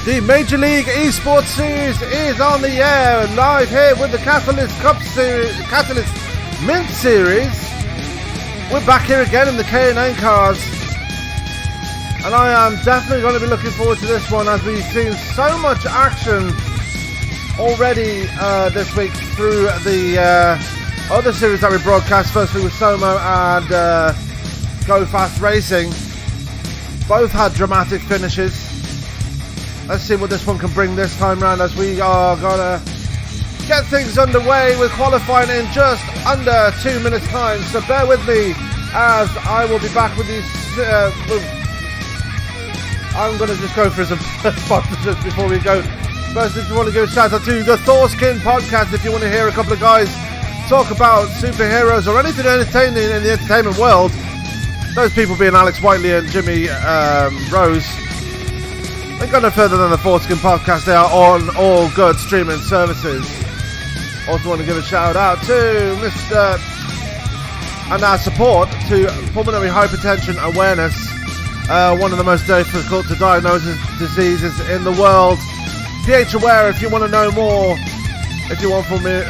The Major League eSports Series is on the air, live here with the Catalyst Cup Series, Catalyst Mint Series. We're back here again in the K&N cars, and I am definitely going to be looking forward to this one, as we've seen so much action already this week through the other series that we broadcast. Firstly with Somo and Go Fast Racing. Both had dramatic finishes. Let's see what this one can bring this time round, as we are gonna get things underway with qualifying in just under 2 minutes time. So bear with me as I will be back with these. I'm gonna just go for some sponsorships before we go. First, if you want to give a shout out to the Thorskin podcast, if you want to hear a couple of guys talk about superheroes or anything entertaining in the entertainment world, those people being Alex Whiteley and Jimmy Rose. They go no further than the Thorskin podcast. They are on all good streaming services. Also want to give a shout out to Mr. and our support to pulmonary hypertension awareness, one of the most difficult to diagnose diseases in the world. PH Aware, if you want to know more, if you want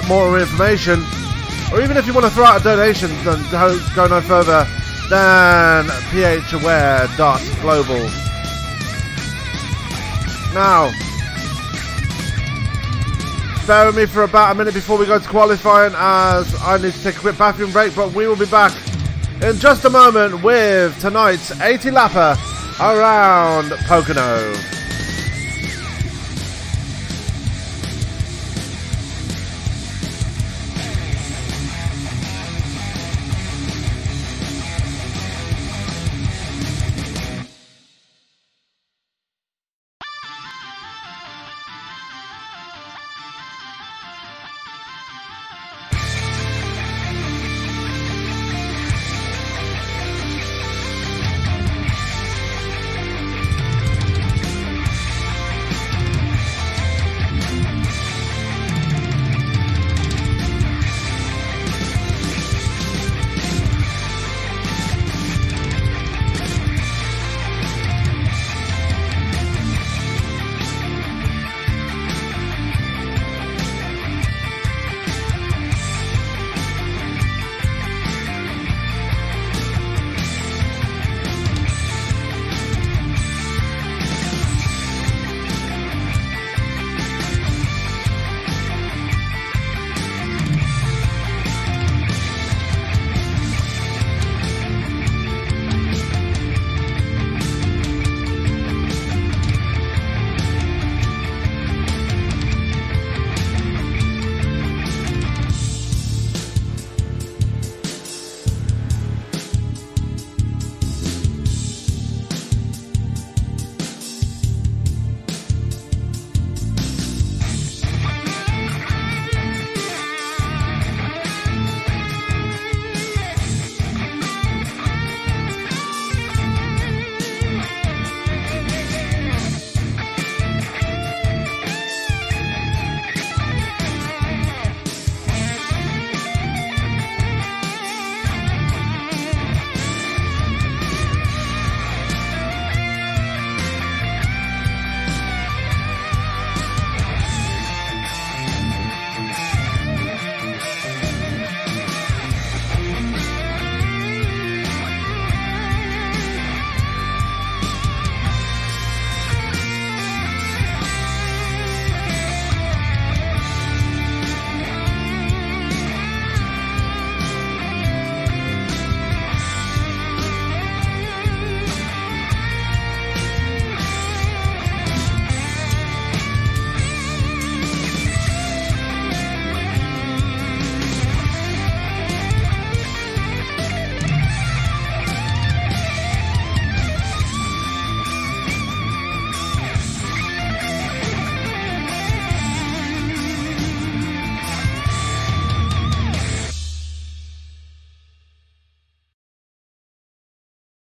more information, or even if you want to throw out a donation, then go no further than phaware.global. Now, bear with me for about a minute before we go to qualifying, as I need to take a quick bathroom break, but we will be back in just a moment with tonight's 80 lapper around Pocono.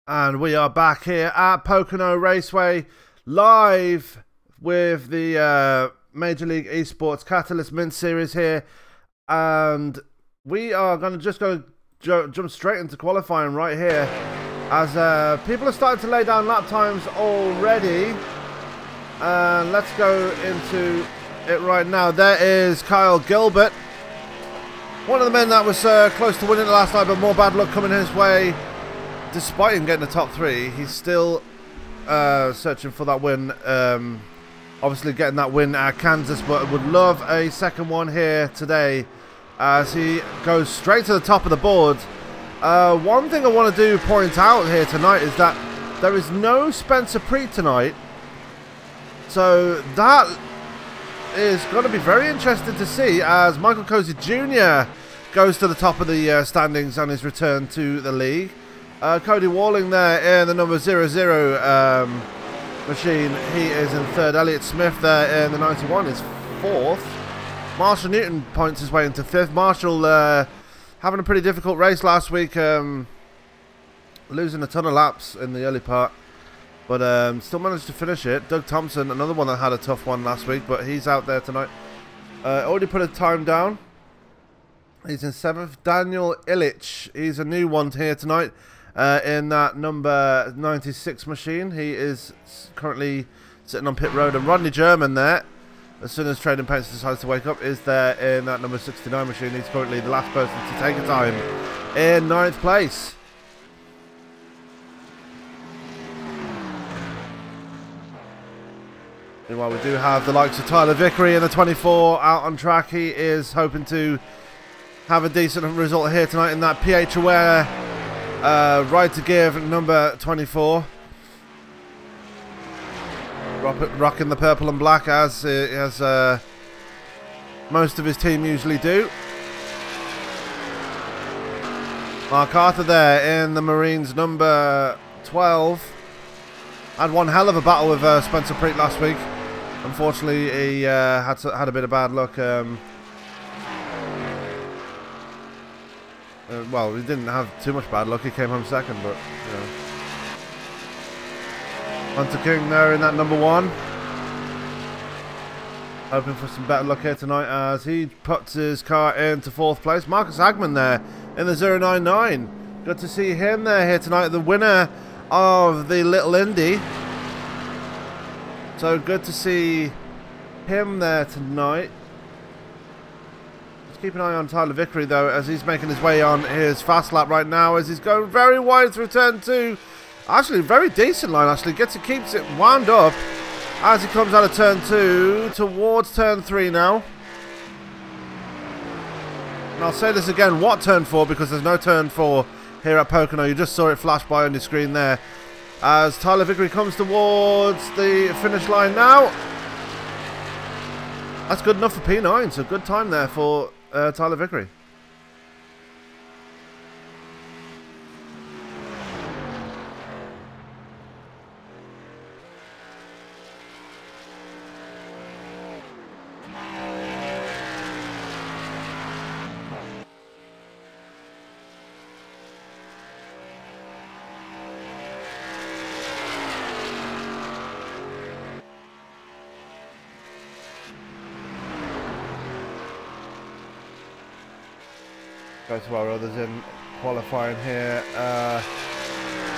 And we are back here at Pocono Raceway, live with the Major League eSports Catalyst Mint Series here. And we are going to jump straight into qualifying right here, as people are starting to lay down lap times already. And let's go into it right now. There is Kyle Gilbert. One of the men that was close to winning last night, but more bad luck coming his way. Despite him getting the top 3, he's still searching for that win. Obviously getting that win at Kansas, but would love a second one here today as he goes straight to the top of the board. One thing I want to point out here tonight is that there is no Spencer Preet tonight. So that is going to be very interesting to see as Michael Cozy Jr. goes to the top of the standings on his return to the league. Cody Walling there in the number 00 machine. He is in 3rd. Elliott Smith there in the 91 is 4th. Marshall Newton points his way into 5th. Marshall having a pretty difficult race last week. Losing a ton of laps in the early part. But still managed to finish it. Doug Thompson, another one that had a tough one last week, but he's out there tonight. Already put a time down. He's in 7th. Daniel Illich, he's a new one here tonight in that number 96 machine. He is currently sitting on pit road. And Rodney German there, as soon as Trading Paints decides to wake up, is there in that number 69 machine. He's currently the last person to take a time in 9th place. Meanwhile, we do have the likes of Tyler Vickery in the 24 out on track. He is hoping to have a decent result here tonight in that PH Aware Ride to Give number 24. Rocking the purple and black as most of his team usually do. Mark Arthur there in the Marines number 12. Had one hell of a battle with Spencer Preet last week. Unfortunately, he had a bit of bad luck. Well, he didn't have too much bad luck. He came home second, but you know. Hunter King there in that number 1. Hoping for some better luck here tonight as he puts his car into 4th place. Marcus Hagman there in the 099. Good to see him there here tonight. The winner of the Little Indy. So good to see him there tonight. Let's keep an eye on Tyler Vickery though as he's making his way on his fast lap right now as he's going very wide through turn 2. Actually, very decent line actually. Keeps it wound up as he comes out of turn 2 towards turn 3 now. And I'll say this again, what turn 4, because there's no turn 4 here at Pocono. You just saw it flash by on your screen there. As Tyler Vickery comes towards the finish line now. That's good enough for P9, so good time there for Tyler Vickery. Go to our others in qualifying here.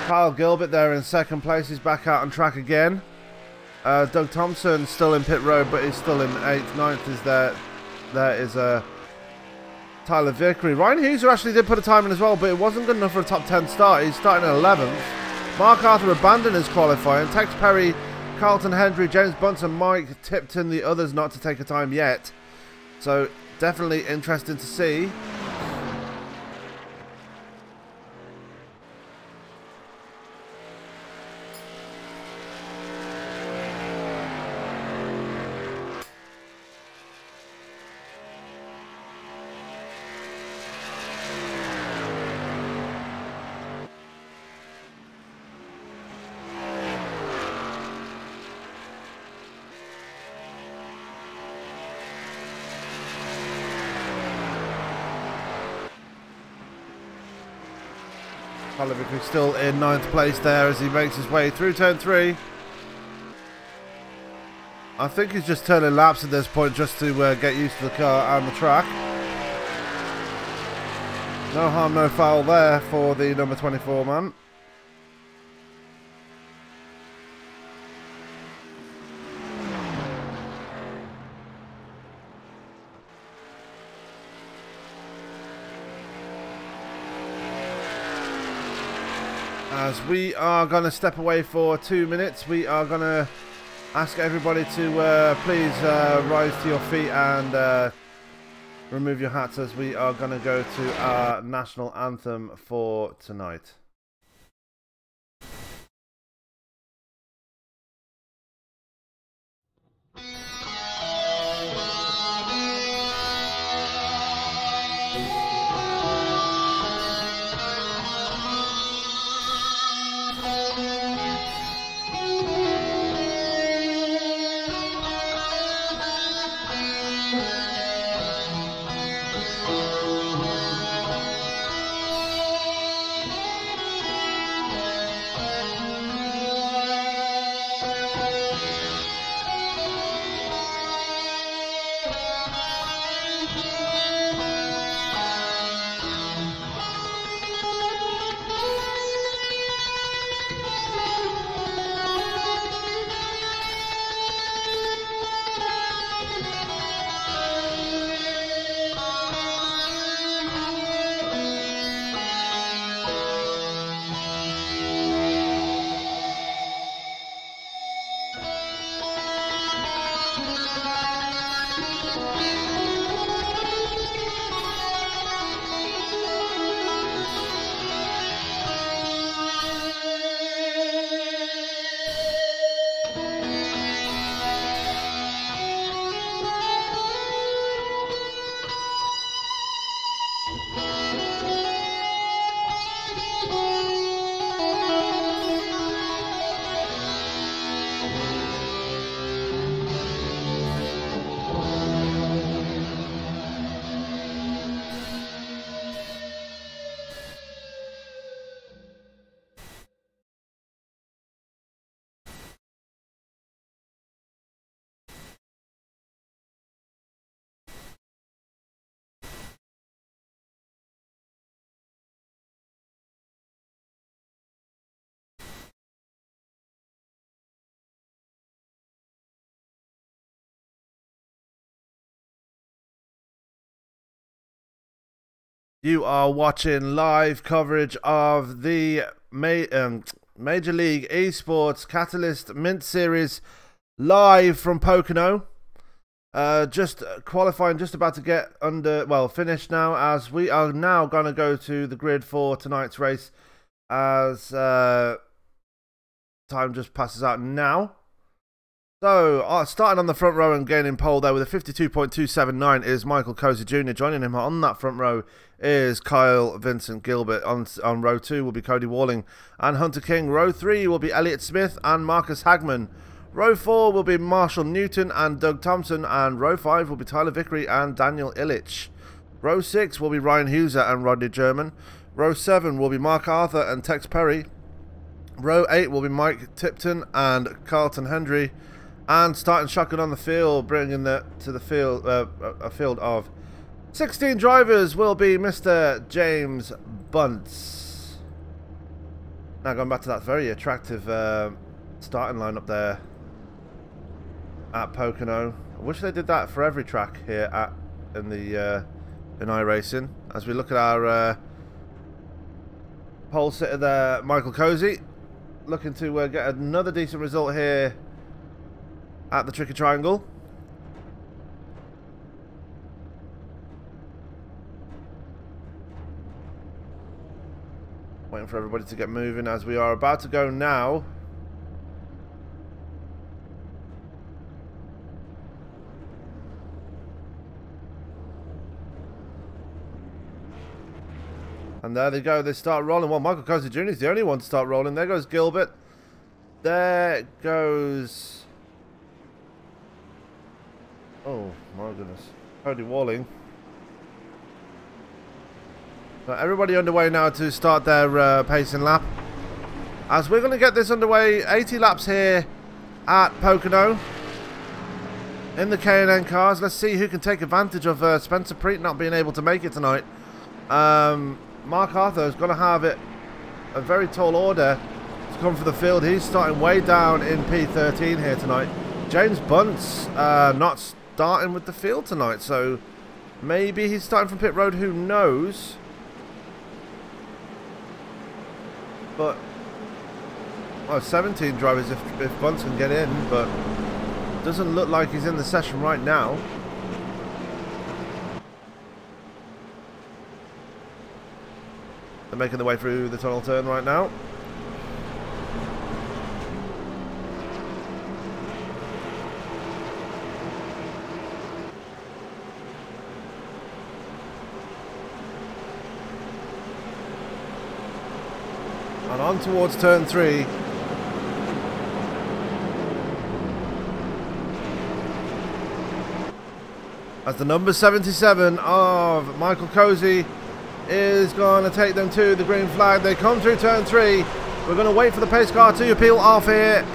Kyle Gilbert there in 2nd place. He's back out on track again. Doug Thompson still in pit road, but he's still in 8th. 9th is there. There is Tyler Vickery. Ryan Hughes actually did put a time in as well, but it wasn't good enough for a top 10 start. He's starting at 11th. Mark Arthur abandoned his qualifying. Tex Perry, Carlton Hendry, James Bunce and Mike Tipton, the others not to take a time yet. So definitely interesting to see. Tyler Vickery still in 9th place there as he makes his way through turn 3. I think he's just turning laps at this point just to get used to the car and the track. No harm, no foul there for the number 24 man. As we are going to step away for 2 minutes, we are going to ask everybody to please rise to your feet and remove your hats, as we are going to go to our national anthem for tonight. You are watching live coverage of the Major League eSports Catalyst Mint Series live from Pocono. Just qualifying, just about to get finished now, as we are now going to go to the grid for tonight's race, as time just passes out now. So, starting on the front row and gaining pole there with a 52.279 is Michael Cozy Jr. Joining him on that front row is Kyle Vincent Gilbert. On row 2 will be Cody Walling and Hunter King. Row 3 will be Elliot Smith and Marcus Hagman. Row 4 will be Marshall Newton and Doug Thompson. And row 5 will be Tyler Vickery and Daniel Illich. Row 6 will be Ryan Huser and Rodney German. Row 7 will be Mark Arthur and Tex Perry. Row 8 will be Mike Tipton and Carlton Hendry. And starting shotgun on the field, bringing to the field a field of 16 drivers will be Mr. James Bunce. Now going back to that very attractive starting lineup there at Pocono. I wish they did that for every track here in iRacing. As we look at our pole sitter there, Michael Cozy, looking to get another decent result here at the Tricky Triangle. Waiting for everybody to get moving as we are about to go now. And there they go, they start rolling. Well, Michael Cozy Jr. is the only one to start rolling. There goes Gilbert. There goes... oh my goodness, Cody Walling. So everybody underway now to start their pacing lap. As we're going to get this underway, 80 laps here at Pocono in the K&N cars. Let's see who can take advantage of Spencer Preet not being able to make it tonight. Mark Arthur is going to have a very tall order to come for the field. He's starting way down in P13 here tonight. James Bunce not starting with the field tonight, so maybe he's starting from pit road, who knows. But well, 17 drivers if Bunce can get in, but doesn't look like he's in the session right now. They're making their way through the tunnel turn right now. And on towards turn 3. As the number 77 of Michael Cozy is going to take them to the green flag. They come through turn 3. We're going to wait for the pace car to peel off here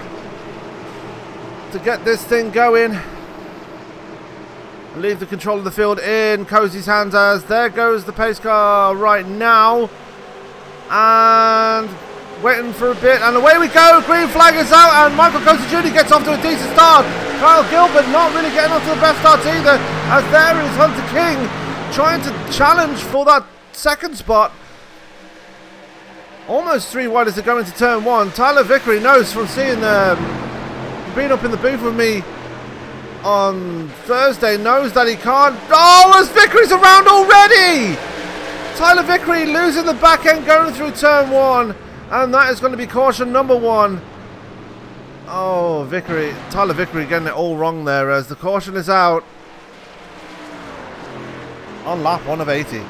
to get this thing going. And leave the control of the field in Cozy's hands, as there goes the pace car right now. And waiting for a bit, and away we go. Green flag is out, and Michael Cozy Jr. gets off to a decent start. Kyle Gilbert not really getting off to the best start either, as there is Hunter King trying to challenge for that second spot. Almost 3 wide as they go into turn 1. Tyler Vickery knows from seeing being up in the booth with me on Thursday, knows that he can't. Oh, as Vickery's around already! Tyler Vickery losing the back end going through turn 1, and that is going to be caution number 1. Oh, Tyler Vickery getting it all wrong there, as the caution is out on lap 1 of 80.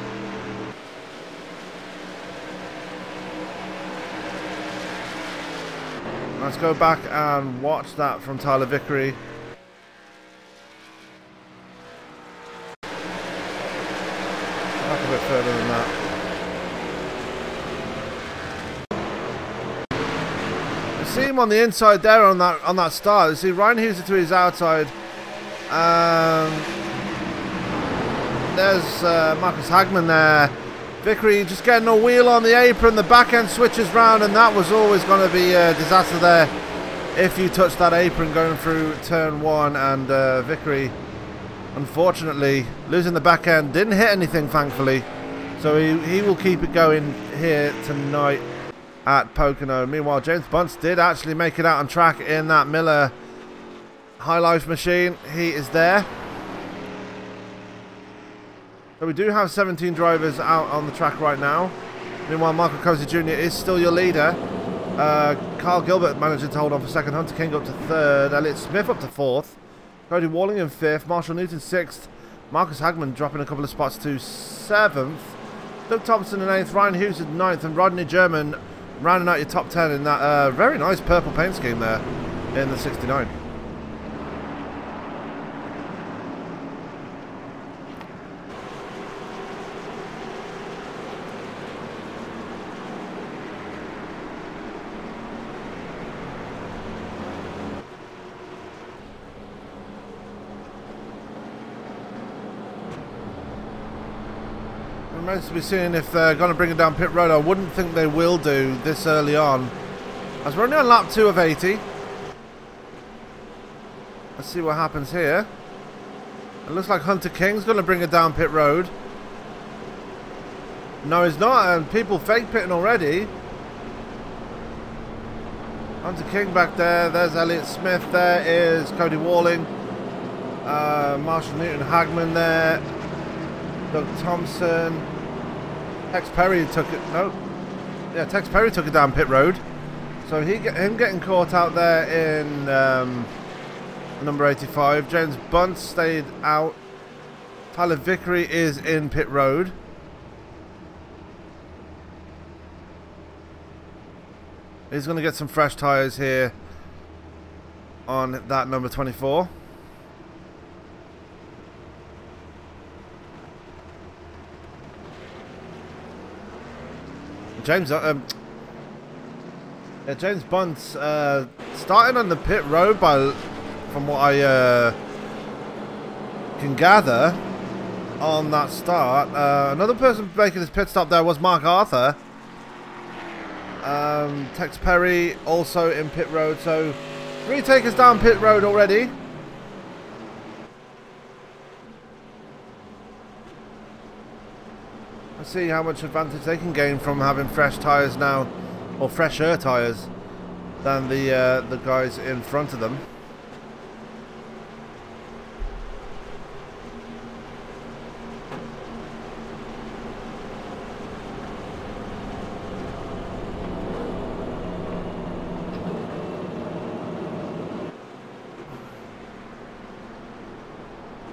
Let's go back and watch that from Tyler Vickery. Back a bit further than that. You see him on the inside there on that start. You see Ryan Hughes to his outside. There's Marcus Hagman there. Vickery just getting a wheel on the apron. The back end switches round, and that was always going to be a disaster there if you touch that apron going through turn 1. And Vickery, unfortunately, losing the back end, didn't hit anything, thankfully. So he will keep it going here tonight at Pocono. Meanwhile, James Bunce did actually make it out on track in that Miller High Life machine. He is there. So we do have 17 drivers out on the track right now. Meanwhile, Michael Cozy Jr. is still your leader. Carl Gilbert managing to hold on for second. Hunter King up to third. Elliott Smith up to fourth. Cody Walling in fifth. Marshall Newton sixth. Marcus Hagman dropping a couple of spots to seventh. Doug Thompson in eighth. Ryan Hughes in ninth. And Rodney German rounding out your top 10 in that very nice purple paint scheme there in the 69. Remains to be seen if they're going to bring it down pit road. I wouldn't think they will do this early on, as we're only on lap 2 of 80. Let's see what happens here. It looks like Hunter King's going to bring it down pit road. No, he's not, and people fake pitting already. Hunter King back there. There's Elliott Smith. There is Cody Walling. Marshall Newton Hagman there. Doug Thompson. Tex Perry took it. No. Yeah, Tex Perry took it down pit road. So him getting caught out there in number 85. James Bunce stayed out. Tyler Vickery is in pit road. He's going to get some fresh tyres here on that number 24. James Bunce starting on the pit road from what I can gather on that start. Another person making his pit stop there was Mark Arthur. Tex Perry also in pit road, so 3 takers down pit road already. Let's see how much advantage they can gain from having fresh tyres now, or fresher tyres than the guys in front of them.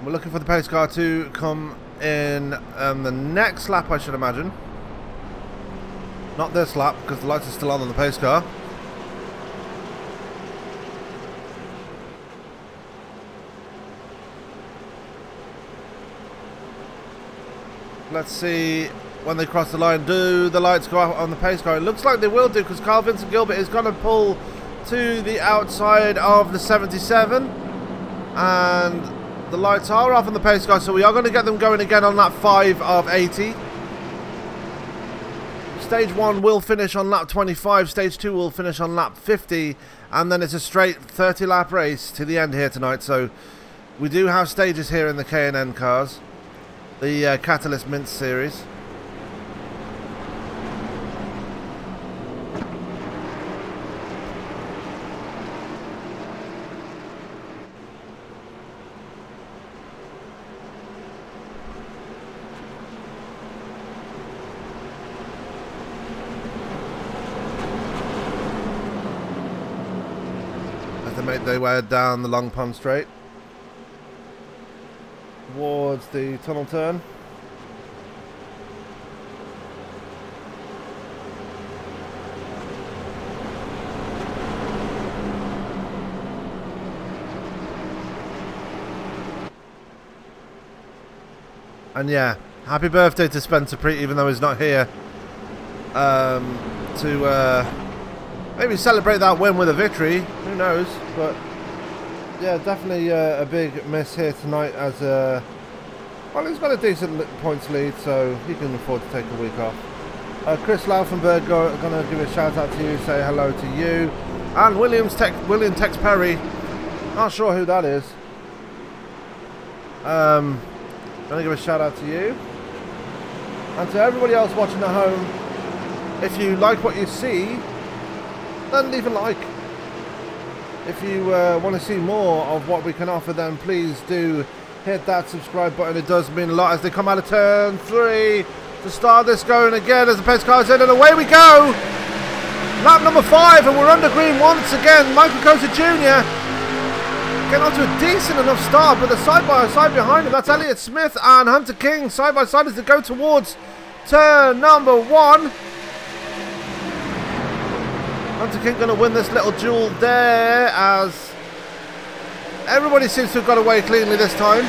We're looking for the pace car to come in the next lap, I should imagine. Not this lap, because the lights are still on the pace car. Let's see when they cross the line. Do the lights go out on the pace car? It looks like they will do, because Carl Vincent Gilbert is going to pull to the outside of the 77. And the lights are off on the pace car, so we are going to get them going again on lap 5 of 80. Stage 1 will finish on lap 25, stage 2 will finish on lap 50, and then it's a straight 30 lap race to the end here tonight. So we do have stages here in the K&N cars, the Catalyst Mint series. They make their way down the Long Pond Straight towards the tunnel turn. And yeah, happy birthday to Spencer Preet, even though he's not here to maybe celebrate that win with a victory. Who knows? But yeah, definitely a big miss here tonight. As well, he's got a decent points lead, so he can afford to take a week off. Chris Laufenberg going to give a shout out to you, say hello to you, and William Tex Perry. Not sure who that is. Going to give a shout out to you, and to everybody else watching at home. If you like what you see, then leave a like. If you want to see more of what we can offer, then please do hit that subscribe button. It does mean a lot as they come out of turn 3 to start this going again as the pace car's in, and away we go. Lap number 5, and we're under green once again. Michael Costa Jr. getting off to a decent enough start, but the side-by-side behind him, that's Elliott Smith and Hunter King side-by-side as they go towards turn number 1. Hunter King going to win this little duel there, as everybody seems to have got away cleanly this time.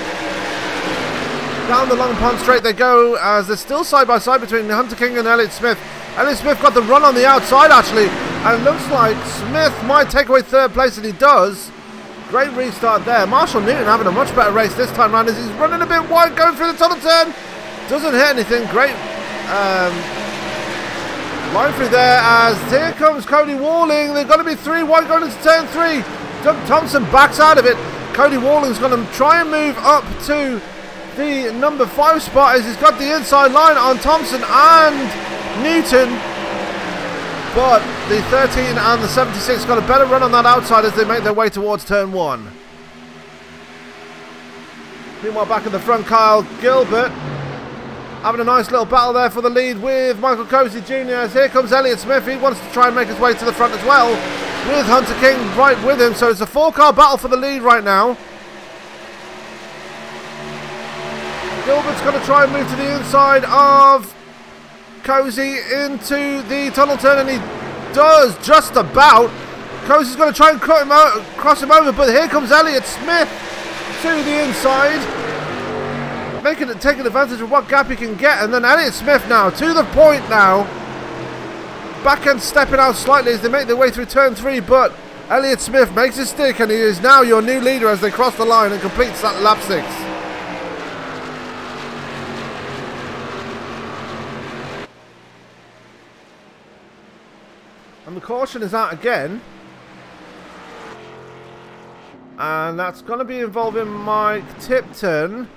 Down the Long Pond Straight they go, as they're still side-by-side between Hunter King and Elliott Smith. Elliott Smith got the run on the outside, actually, and it looks like Smith might take away third place, and he does. Great restart there. Marshall Newton having a much better race this time round, as he's running a bit wide going through the tunnel turn. Doesn't hit anything. Great line through there, as here comes Cody Walling. They're going to be 3 wide going into turn 3. Doug Thompson backs out of it. Cody Walling's going to try and move up to the number 5 spot, as he's got the inside line on Thompson and Newton. But the 13 and the 76 got a better run on that outside as they make their way towards turn 1. Meanwhile, back in the front, Kyle Gilbert having a nice little battle there for the lead with Michael Cozy Jr. as here comes Elliott Smith. He wants to try and make his way to the front as well, with Hunter King right with him. So it's a 4-car battle for the lead right now. Gilbert's going to try and move to the inside of Cozy into the tunnel turn, and he does just about. Cozy's going to try and cross him over, but here comes Elliott Smith to the inside, taking advantage of what gap he can get. And then Elliott Smith now to the point now. Back end stepping out slightly as they make their way through turn 3, but Elliott Smith makes his stick, and he is now your new leader as they cross the line and completes that lap 6. And the caution is out again. And that's going to be involving Mike Tipton,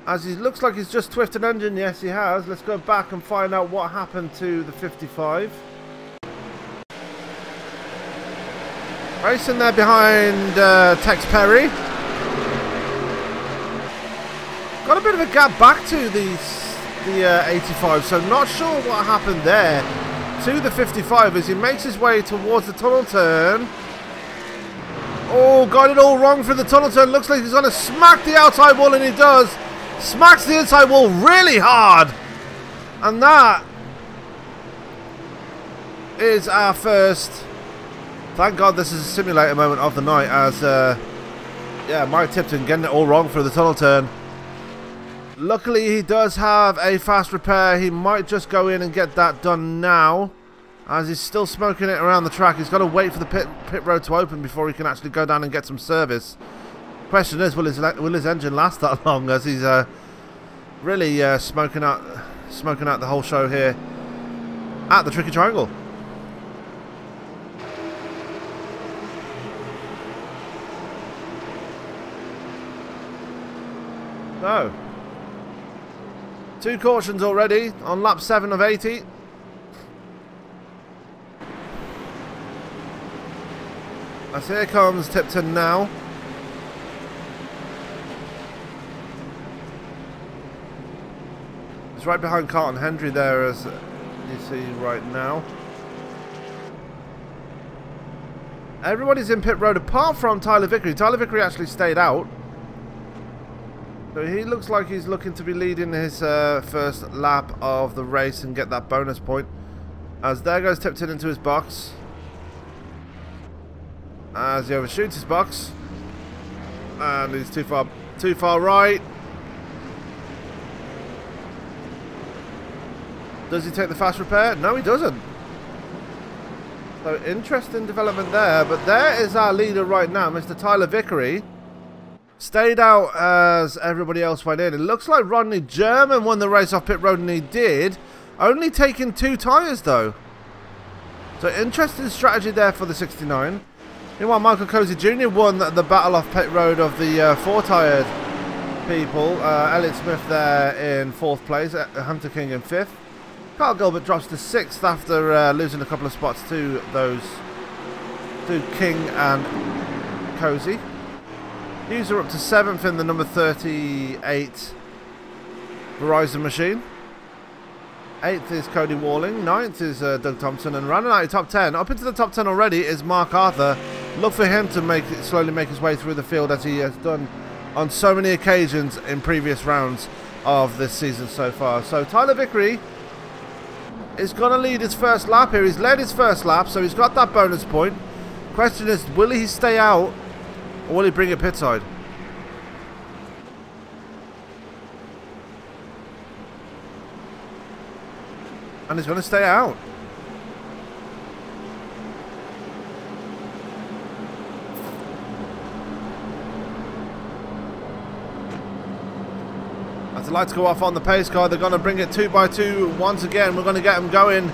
as he looks like he's just twisted an engine. Yes, he has. Let's go back and find out what happened to the 55. Racing there behind Tex Perry. Got a bit of a gap back to the 85, so not sure what happened there to the 55 as he makes his way towards the tunnel turn. Oh, got it all wrong for the tunnel turn. Looks like he's going to smack the outside wall, and he does. Smacks the inside wall really hard. And that is our first, thank God this is a simulator moment of the night, as yeah, Mike Tipton getting it all wrong for the tunnel turn. Luckily he does have a fast repair. He might just go in and get that done now, as he's still smoking it around the track. He's got to wait for the pit road to open before he can actually go down and get some service. Question is, will his engine last that long, as he's really smoking out the whole show here at the Tricky Triangle. So, 2 cautions already on lap 7 of 80. As here comes Tipton now. It's right behind Carlton Hendry there, as you see right now. Everybody's in pit road apart from Tyler Vickery. Tyler Vickery actually stayed out. So he looks like he's looking to be leading his first lap of the race and get that bonus point. As there goes Tipton into his box. As he overshoots his box. And he's too far right. Does he take the fast repair? No, he doesn't. So interesting development there. But there is our leader right now, Mr. Tyler Vickery. Stayed out as everybody else went in. It looks like Rodney German won the race off pit road, and he did. Only taking 2 tyres though. So interesting strategy there for the 69. Meanwhile, Michael Cozy Jr. won the battle off pit road of the 4-tired people. Elliott Smith there in 4th place. Hunter King in 5th. Carl Gilbert drops to 6th after losing a couple of spots to those to King and Cozy. User up to 7th in the number 38 Verizon machine. 8th is Cody Walling. 9th is Doug Thompson. And rounding out top 10, up into the top 10 already, is Mark Arthur. Look for him to slowly make his way through the field, as he has done on so many occasions in previous rounds of this season so far. So Tyler Vickery is going to lead his first lap here. He's led his first lap, so he's got that bonus point. Question is, will he stay out, or will he bring it pit side? And he's going to stay out. As the lights go off on the pace car, they're going to bring it 2 by 2 once again. We're going to get them going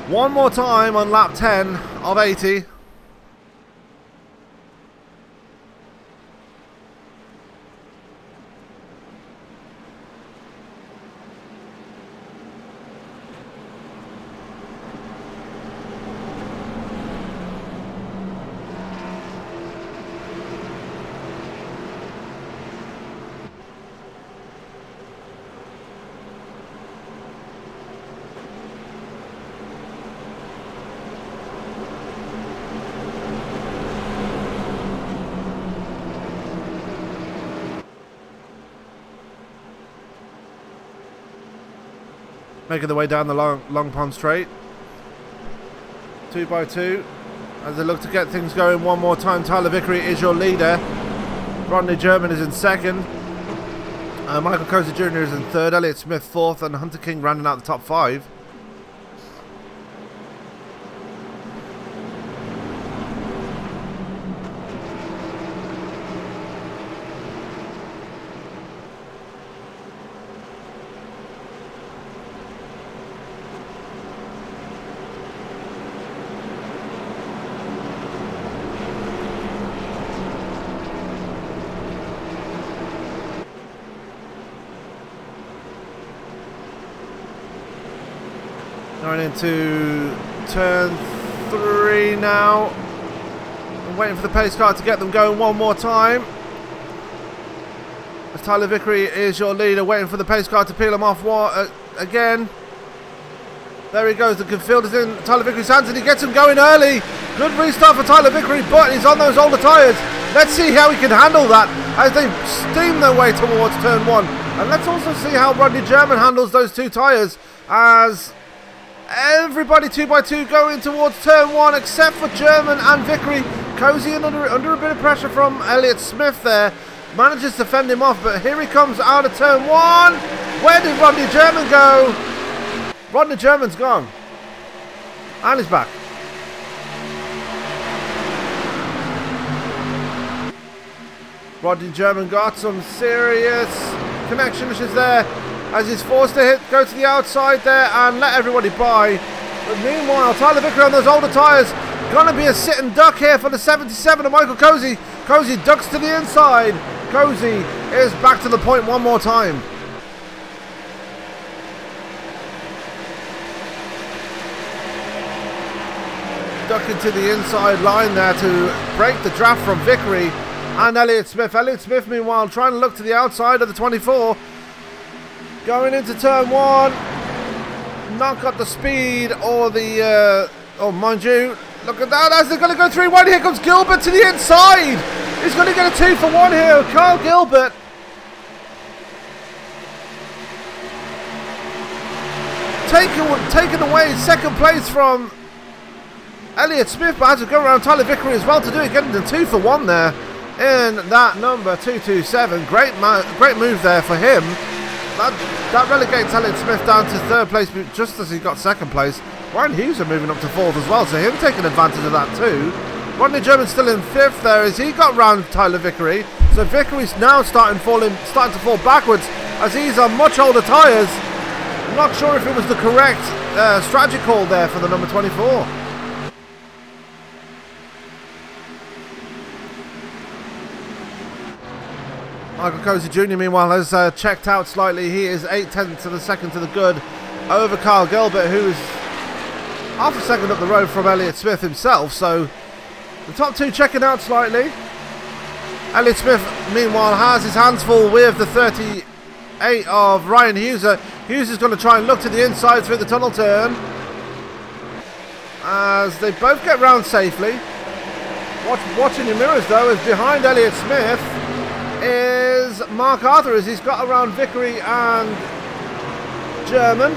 one more time on lap 10 of 80. Making their way down the long pond straight. 2 by 2. As they look to get things going one more time, Tyler Vickery is your leader. Rodney German is in 2nd. Michael Cozy Jr. is in 3rd. Elliott Smith 4th. And Hunter King rounding out the top 5. Going into turn 3 now. waiting for the pace car to get them going one more time. As Tyler Vickery is your leader, waiting for the pace car to peel him off again. There he goes, the field is in Tyler Vickery's hands and he gets him going early. Good restart for Tyler Vickery, but he's on those older tyres. Let's see how he can handle that as they steam their way towards turn 1. And let's also see how Rodney German handles those 2 tyres as everybody 2x2 going towards turn 1 except for German and Vickery. Cozy under a bit of pressure from Elliott Smith there. Manages to fend him off, but here he comes out of turn 1. Where did Rodney German go? Rodney German's gone. And he's back. Rodney German got some serious connection issues there as he's forced to go to the outside there and let everybody by. But meanwhile, Tyler Vickery on those older tyres. Gonna be a sit and duck here for the 77 of Michael Cozy. Cozy ducks to the inside. Cozy is back to the point one more time. Ducking to the inside line there to break the draft from Vickery and Elliott Smith. Elliott Smith, meanwhile, trying to look to the outside of the 24. Going into turn 1. Not got the speed or the... oh, mind you, look at that as they're going to go 3-1. Here comes Gilbert to the inside. He's going to get a 2-for-1 here. Carl Gilbert. Taken away second place from Elliott Smith, but had to go around Tyler Vickery as well to do it, getting the 2-for-1 there in that number 227. Great move there for him. That relegates Elliott Smith down to 3rd place just as he got 2nd place. Ryan Hughes are moving up to 4th as well, so him taking advantage of that too. Rodney German still in 5th there as he got round Tyler Vickery. So Vickery's now starting to fall backwards as he's on much older tyres. I'm not sure if it was the correct strategy call there for the number 24. Michael Cozy Jr. meanwhile has checked out slightly. He is 0.8 of a second to the good over Carl Gilbert, who is half a second up the road from Elliott Smith himself. So the top 2 checking out slightly. Elliott Smith meanwhile has his hands full with the 38 of Ryan Hughes. Hughes is going to try and look to the inside through the tunnel turn as they both get round safely. Watching your mirrors though, is behind Elliott Smith is Mark Arthur as he's got around Vickery and German.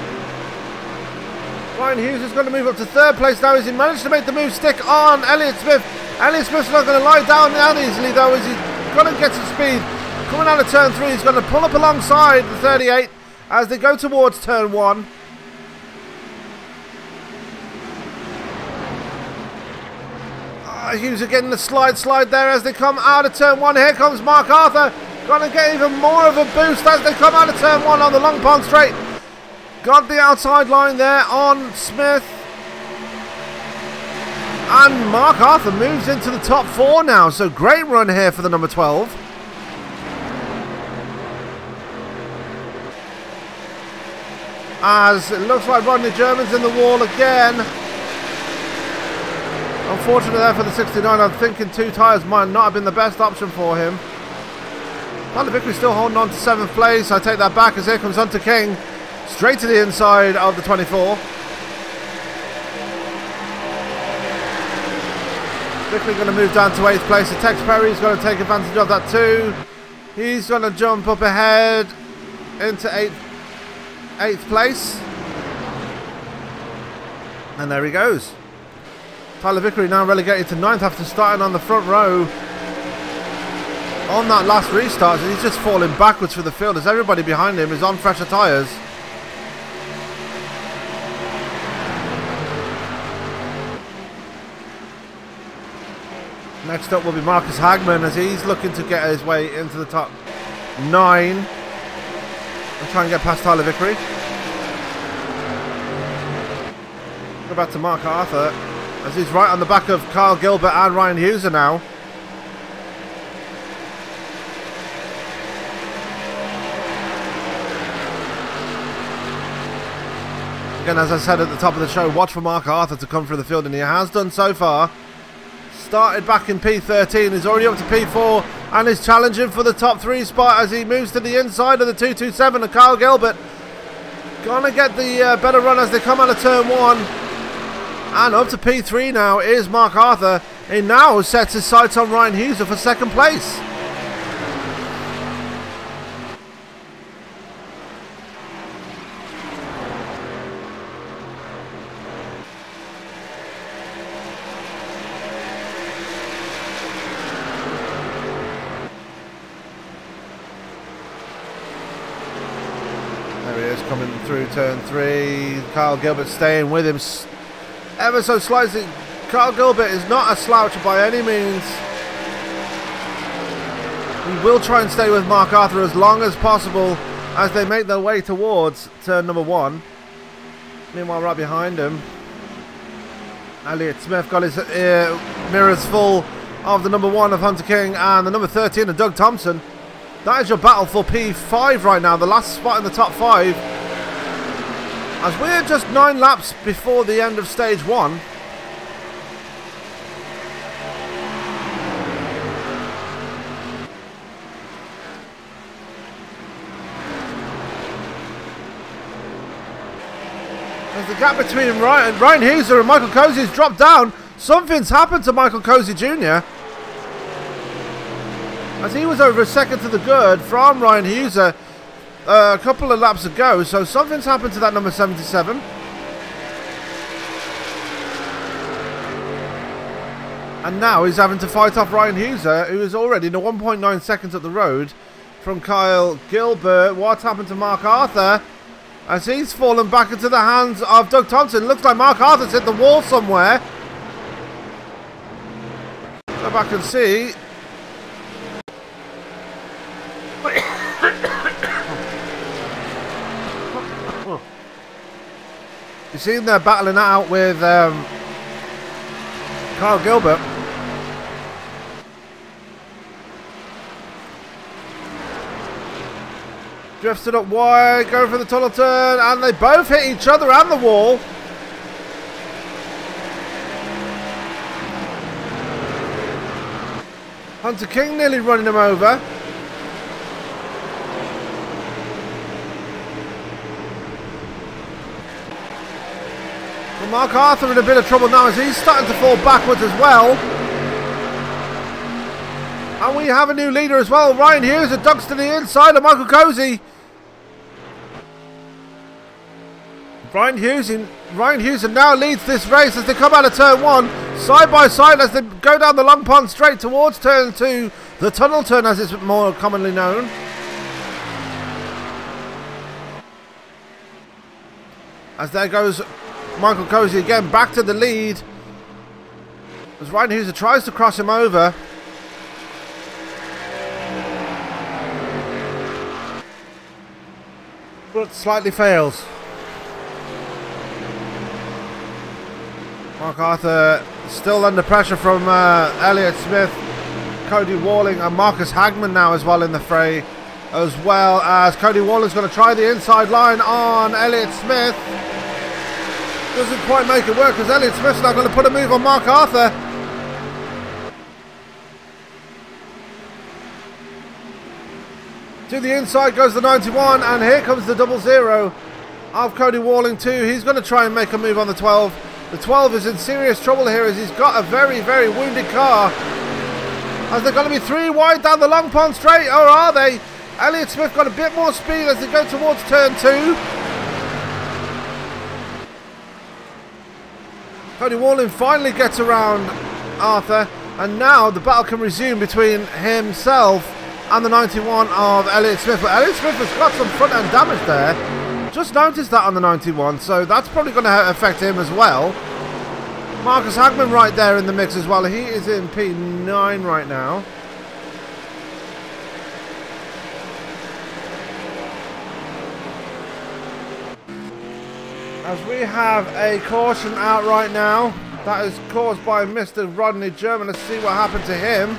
Ryan Hughes is going to move up to 3rd place now as he managed to make the move stick on Elliott Smith. Elliott Smith's not going to lie down that easily though as he's going to get some speed. Coming out of turn 3, he's going to pull up alongside the 38 as they go towards turn 1. Hughes are getting the slide there as they come out of turn 1. Here comes Mark Arthur. Going to get even more of a boost as they come out of turn 1 on the Long Pond Straight. Got the outside line there on Smith. And Mark Arthur moves into the top 4 now. So great run here for the number 12. As it looks like Rodney German's in the wall again. Unfortunately there for the 69, I'm thinking 2 tyres might not have been the best option for him. Tyler Vickery still holding on to 7th place. I take that back as here comes Hunter King. Straight to the inside of the 24. Vickery going to move down to 8th place. And Tex Perry's going to take advantage of that too. He's going to jump up ahead into 8th place. And there he goes. Tyler Vickery now relegated to 9th after starting on the front row on that last restart. And he's just falling backwards through the field as everybody behind him is on fresher tyres. Next up will be Marcus Hagman as he's looking to get his way into the top 9 and try and get past Tyler Vickery. Go back to Mark Arthur as he's right on the back of Carl Gilbert and Ryan Hughes now. Again, as I said at the top of the show, watch for Mark Arthur to come through the field, and he has done so far. started back in P13. He's already up to P4 and is challenging for the top 3 spot as he moves to the inside of the 227. And Kyle Gilbert gonna get the better run as they come out of turn 1. And up to P3 now is Mark Arthur. He now sets his sights on Ryan Hughes for second place. Coming through turn 3, Kyle Gilbert staying with him ever so slightly. Kyle Gilbert is not a sloucher by any means. He will try and stay with Mark Arthur as long as possible as they make their way towards turn number 1. Meanwhile, right behind him, Elliott Smith got his mirrors full of the number 1 of Hunter King and the number 13 of Doug Thompson. That is your battle for P5 right now, the last spot in the top 5. As we're just 9 laps before the end of stage 1. As the gap between Ryan Hughes and Michael Cozy has dropped down. Something's happened to Michael Cozy Jr. As he was over a second to the good from Ryan Hughes a couple of laps ago, so something's happened to that number 77. And now he's having to fight off Ryan Hughes, who is already in 1.9 seconds up the road from Kyle Gilbert. What's happened to Mark Arthur? As he's fallen back into the hands of Doug Thompson. Looks like Mark Arthur's hit the wall somewhere. Go back and see. You see them there battling that out with Kyle Gilbert. Drifts it up wide, going for the tunnel turn, and they both hit each other and the wall. Hunter King nearly running him over. But Mark Arthur in a bit of trouble now as he's starting to fall backwards as well. And we have a new leader as well. Ryan Hughes and ducks to the inside of Michael Cozy. Ryan Hughes now leads this race as they come out of turn 1, side by side as they go down the long pond straight towards turn 2, the tunnel turn as it's more commonly known. As there goes Michael Cozy again, back to the lead. As Ryan Hughes tries to cross him over. But slightly fails. Mark Arthur still under pressure from Elliott Smith, Cody Walling and Marcus Hagman now as well in the fray, as well as Cody Walling's going to try the inside line on Elliott Smith. Doesn't quite make it work because Elliott Smith's now going to put a move on Mark Arthur. To the inside goes the 91, and here comes the 00 of Cody Walling too. He's going to try and make a move on the 12. The 12 is in serious trouble here as he's got a very, very wounded car. As they're going to be 3 wide down the long pond straight, or are they? Elliott Smith got a bit more speed as they go towards turn 2. Cody Walling finally gets around Arthur, and now the battle can resume between himself and the 91 of Elliott Smith. But Elliott Smith has got some front end damage there. Just noticed that on the 91, so that's probably going to affect him as well. Marcus Hagman right there in the mix as well. He is in P9 right now. As we have a caution out right now. That is caused by Mr. Rodney German. Let's see what happened to him.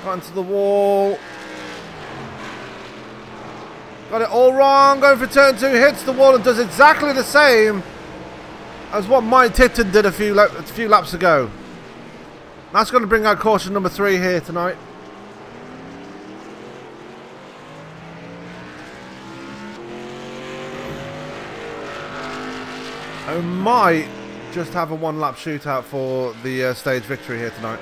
Got into the wall. Got it all wrong. Going for turn 2. Hits the wall and does exactly the same as what Mike Tipton did a few laps ago. That's going to bring out caution number 3 here tonight. I might just have a 1-lap shootout for the stage victory here tonight.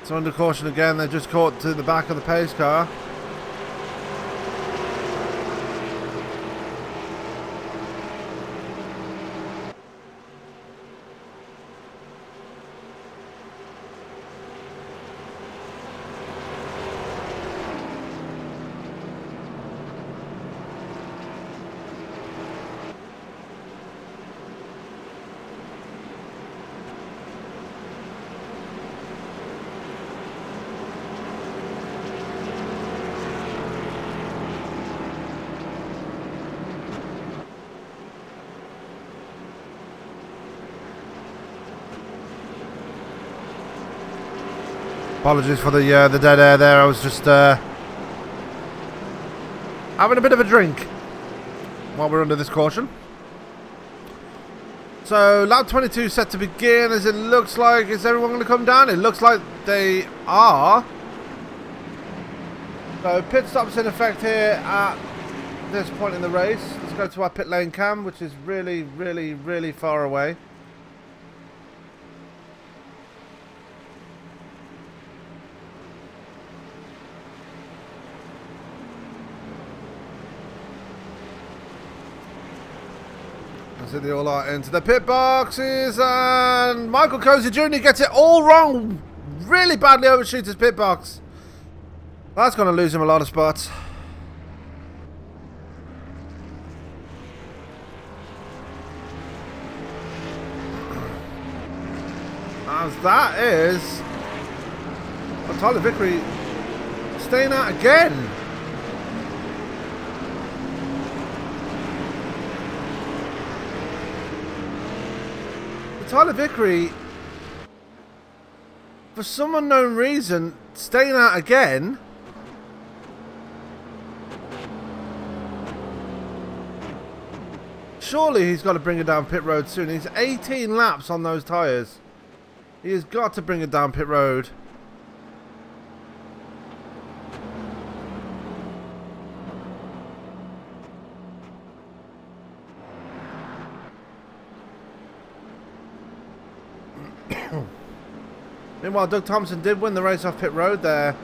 So under caution again, they're just caught to the back of the pace car. Apologies for the dead air there. I was just having a bit of a drink while we're under this caution. So lap 22 set to begin. As it looks like, is everyone going to come down? It looks like they are. So pit stops in effect here at this point in the race. Let's go to our pit lane cam, which is really far away. So they all are into the pit boxes, and Michael Cozy Jr. gets it all wrong. Really badly overshoots his pit box. That's going to lose him a lot of spots. As that is Tyler Vickery staying out again. Tyler Vickery, for some unknown reason, staying out again. Surely he's got to bring it down pit road soon. He's 18 laps on those tyres. He has got to bring it down pit road. Meanwhile, Doug Thompson did win the race off pit road there.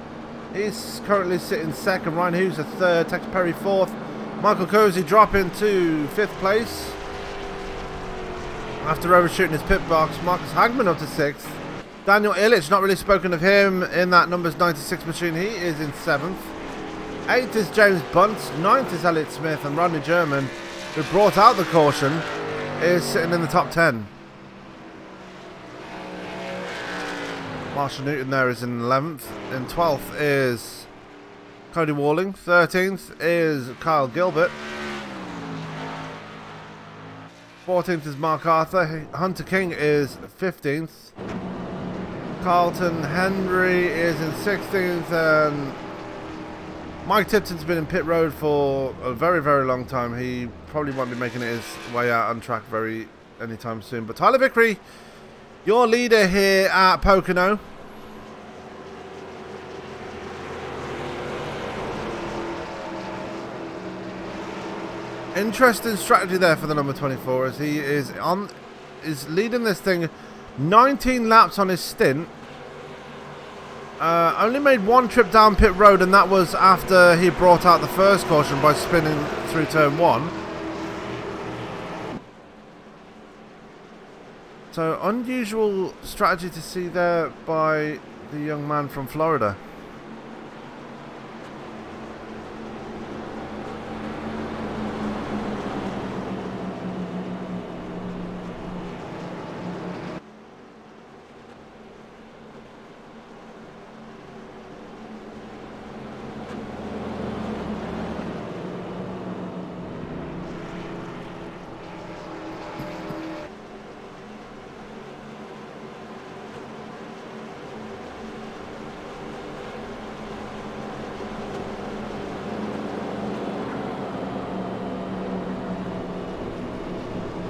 He's currently sitting second. Ryan Hughes a third. Tex Perry fourth. Michael Cozy dropping to 5th place after overshooting his pit box. Marcus Hagman up to 6th. Daniel Illich, not really spoken of him in that numbers 96 machine. He is in 7th. 8th is James Bunt. 9th is Elliott Smith. And Rodney German, who brought out the caution, is sitting in the top 10. Marshall Newton there is in 11th. In 12th is Cody Walling. 13th is Kyle Gilbert. 14th is Mark Arthur. Hunter King is 15th. Carlton Henry is in 16th. And Mike Tipton's been in pit road for a very long time. He probably won't be making it his way out on track anytime soon. But Tyler Vickery, your leader here at Pocono. Interesting strategy there for the number 24 as he is leading this thing 19 laps on his stint. Only made one trip down pit road, and that was after he brought out the first caution by spinning through turn 1. So unusual strategy to see there by the young man from Florida.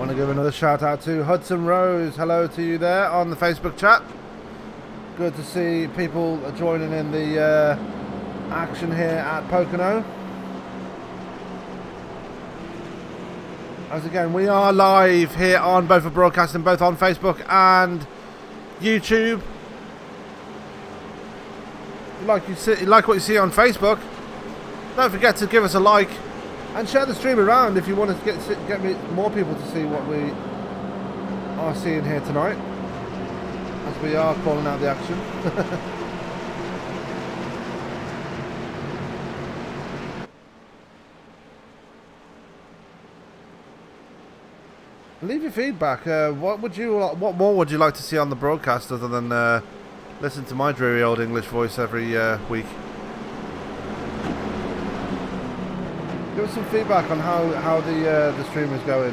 Want to give another shout out to Hudson Rose. Hello to you there on the Facebook chat. Good to see people joining in the action here at Pocono. As again, we are live here on both for broadcasting, both on Facebook and YouTube. If you like what you see on Facebook, don't forget to give us a like and share the stream around if you want to get more people to see what we are seeing here tonight, as we are calling out the action. Leave your feedback. What more would you like to see on the broadcast other than listen to my dreary old English voice every week? Give us some feedback on how the stream is going.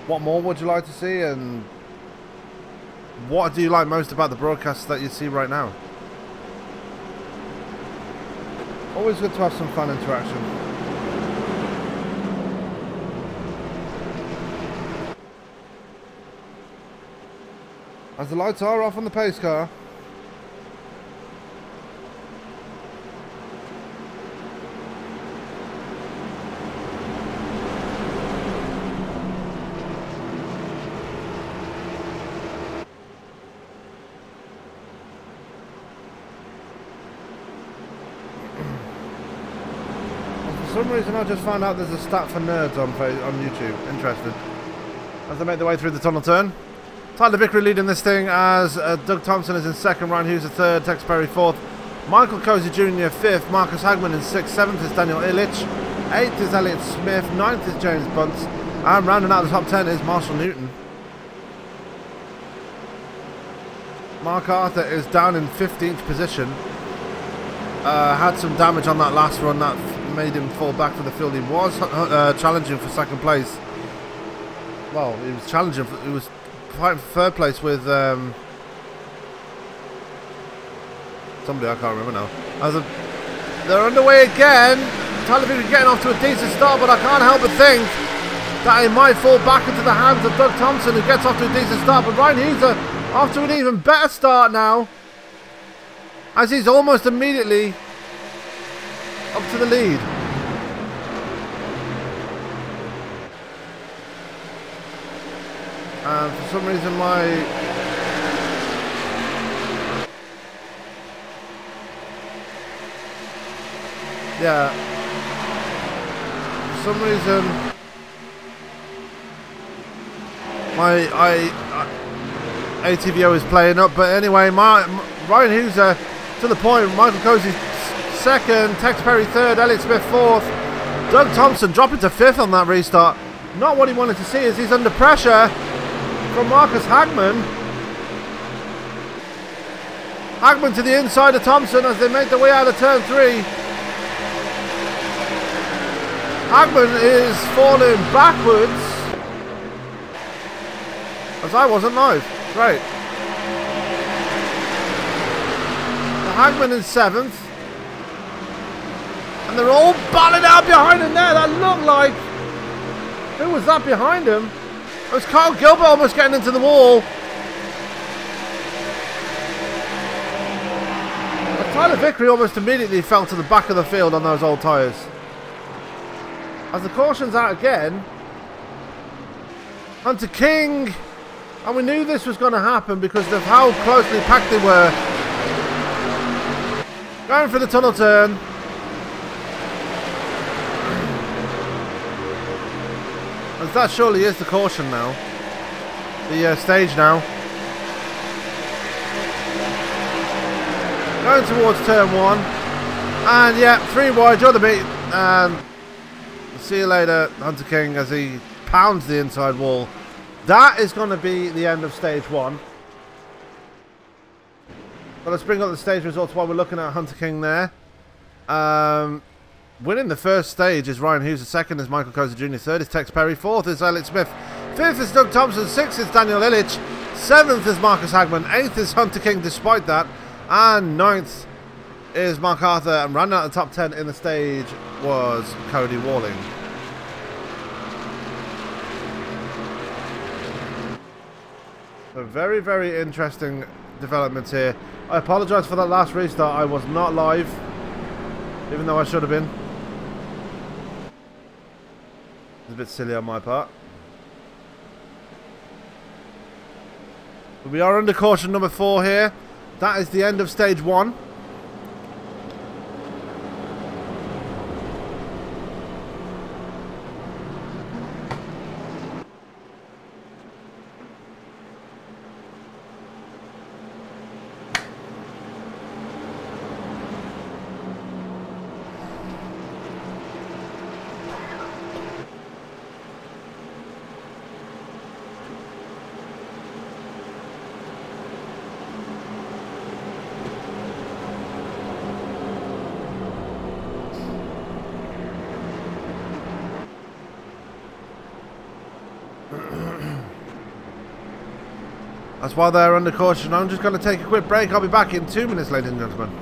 What more would you like to see, and what do you like most about the broadcasts that you see right now? Always good to have some fun interaction. As the lights are off on the pace car. For some reason I just found out there's a stat for nerds on YouTube. Interested. As they make their way through the tunnel turn. Tyler Vickery leading this thing as Doug Thompson is in second, Ryan Hughes in third, Tex Perry fourth, Michael Cozy Jr. fifth, Marcus Hagman in sixth, seventh is Daniel Illich, eighth is Elliot Smith, ninth is James Bunce, and rounding out the top 10 is Marshall Newton. Mark Arthur is down in 15th position. Had some damage on that last run that made him fall back for the field. He was challenging for second place. Well, he was challenging. He was fighting for third place with somebody I can't remember now. They're underway again. Tyler Vickery getting off to a decent start, but I can't help but think that he might fall back into the hands of Doug Thompson, who gets off to a decent start. But Ryan Hughes off to an even better start now, as he's almost immediately up to the lead. And for some reason for some reason my ATVO is playing up, but anyway, Ryan Hughes to the point. Michael Cozy second, Tex Perry third, Elliot Smith fourth, Doug Thompson dropping to fifth on that restart. Not what he wanted to see, as he's under pressure from Marcus Hagman. Hagman to the inside of Thompson as they make their way out of turn 3. Hagman is falling backwards, as I wasn't live. Great. Hagman in 7th. And they're all battling out behind him there. That looked like... Who was that behind him? It was Carl Gilbert almost getting into the wall. But Tyler Vickery almost immediately fell to the back of the field on those old tyres. As the caution's out again, Hunter King, and we knew this was going to happen because of how closely packed they were. Going for the tunnel turn. As that surely is the caution now. The stage now. Going towards turn 1. And yeah, 3 wide, you're the beat. And see you later, Hunter King, as he pounds the inside wall. That is going to be the end of stage 1. But let's bring up the stage results while we're looking at Hunter King there. Winning the first stage is Ryan Hughes. The second is Michael Cozy Jr. Third is Tex Perry. Fourth is Elliot Smith. Fifth is Doug Thompson. Sixth is Daniel Illich. Seventh is Marcus Hagman. Eighth is Hunter King despite that. And ninth is Mark Arthur. And rounding out the top 10 in the stage was Cody Walling. So very, very interesting developments here. I apologise for that last restart. I was not live, even though I should have been. It's a bit silly on my part. But we are under caution number 4 here. That is the end of stage 1. That's why they're under caution. I'm just going to take a quick break. I'll be back in 2 minutes, ladies and gentlemen.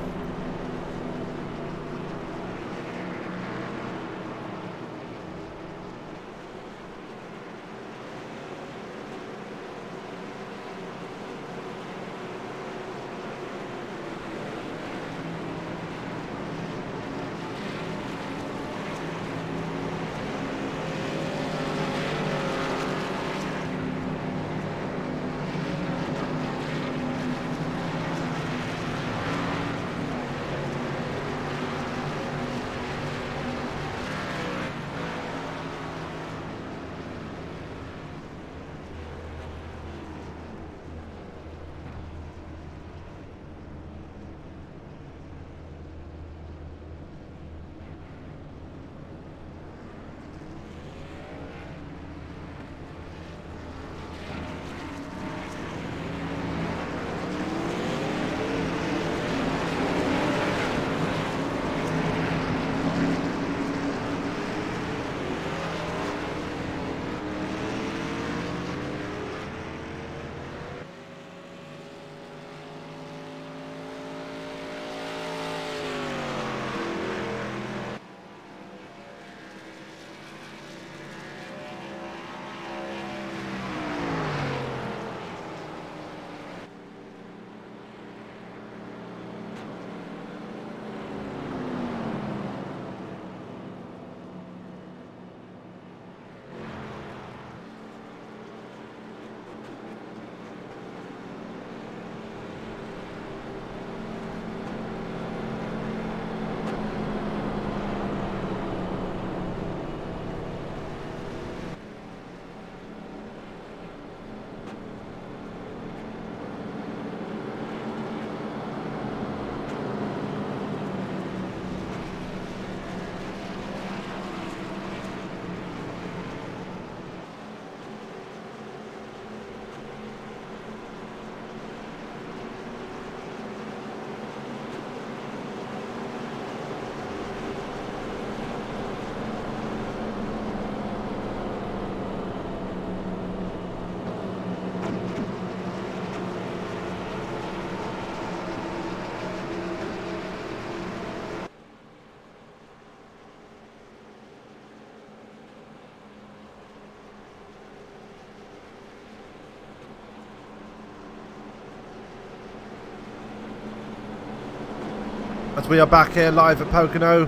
As we are back here live at Pocono.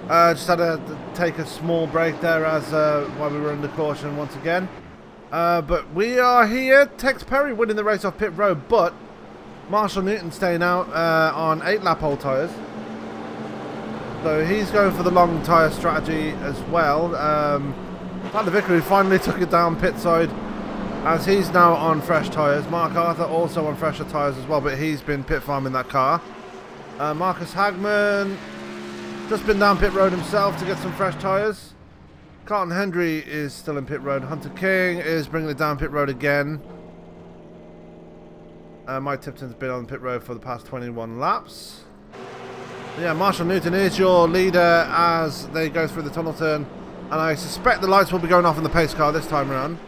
Just had to take a small break there as while we were under caution once again. But we are here. Tex Perry winning the race off pit road, but Marshall Newton staying out on 8 lap hole tyres. So he's going for the long tyre strategy as well. Tyler Vickery finally took it down pit side as he's now on fresh tyres. Mark Arthur also on fresher tyres as well, but he's been pit farming that car. Marcus Hagman just been down pit road himself to get some fresh tyres. Carlton Hendry is still in pit road. Hunter King is bringing it down pit road again. Mike Tipton's been on pit road for the past 21 laps. Yeah, Marshall Newton is your leader as they go through the tunnel turn. And I suspect the lights will be going off in the pace car this time around.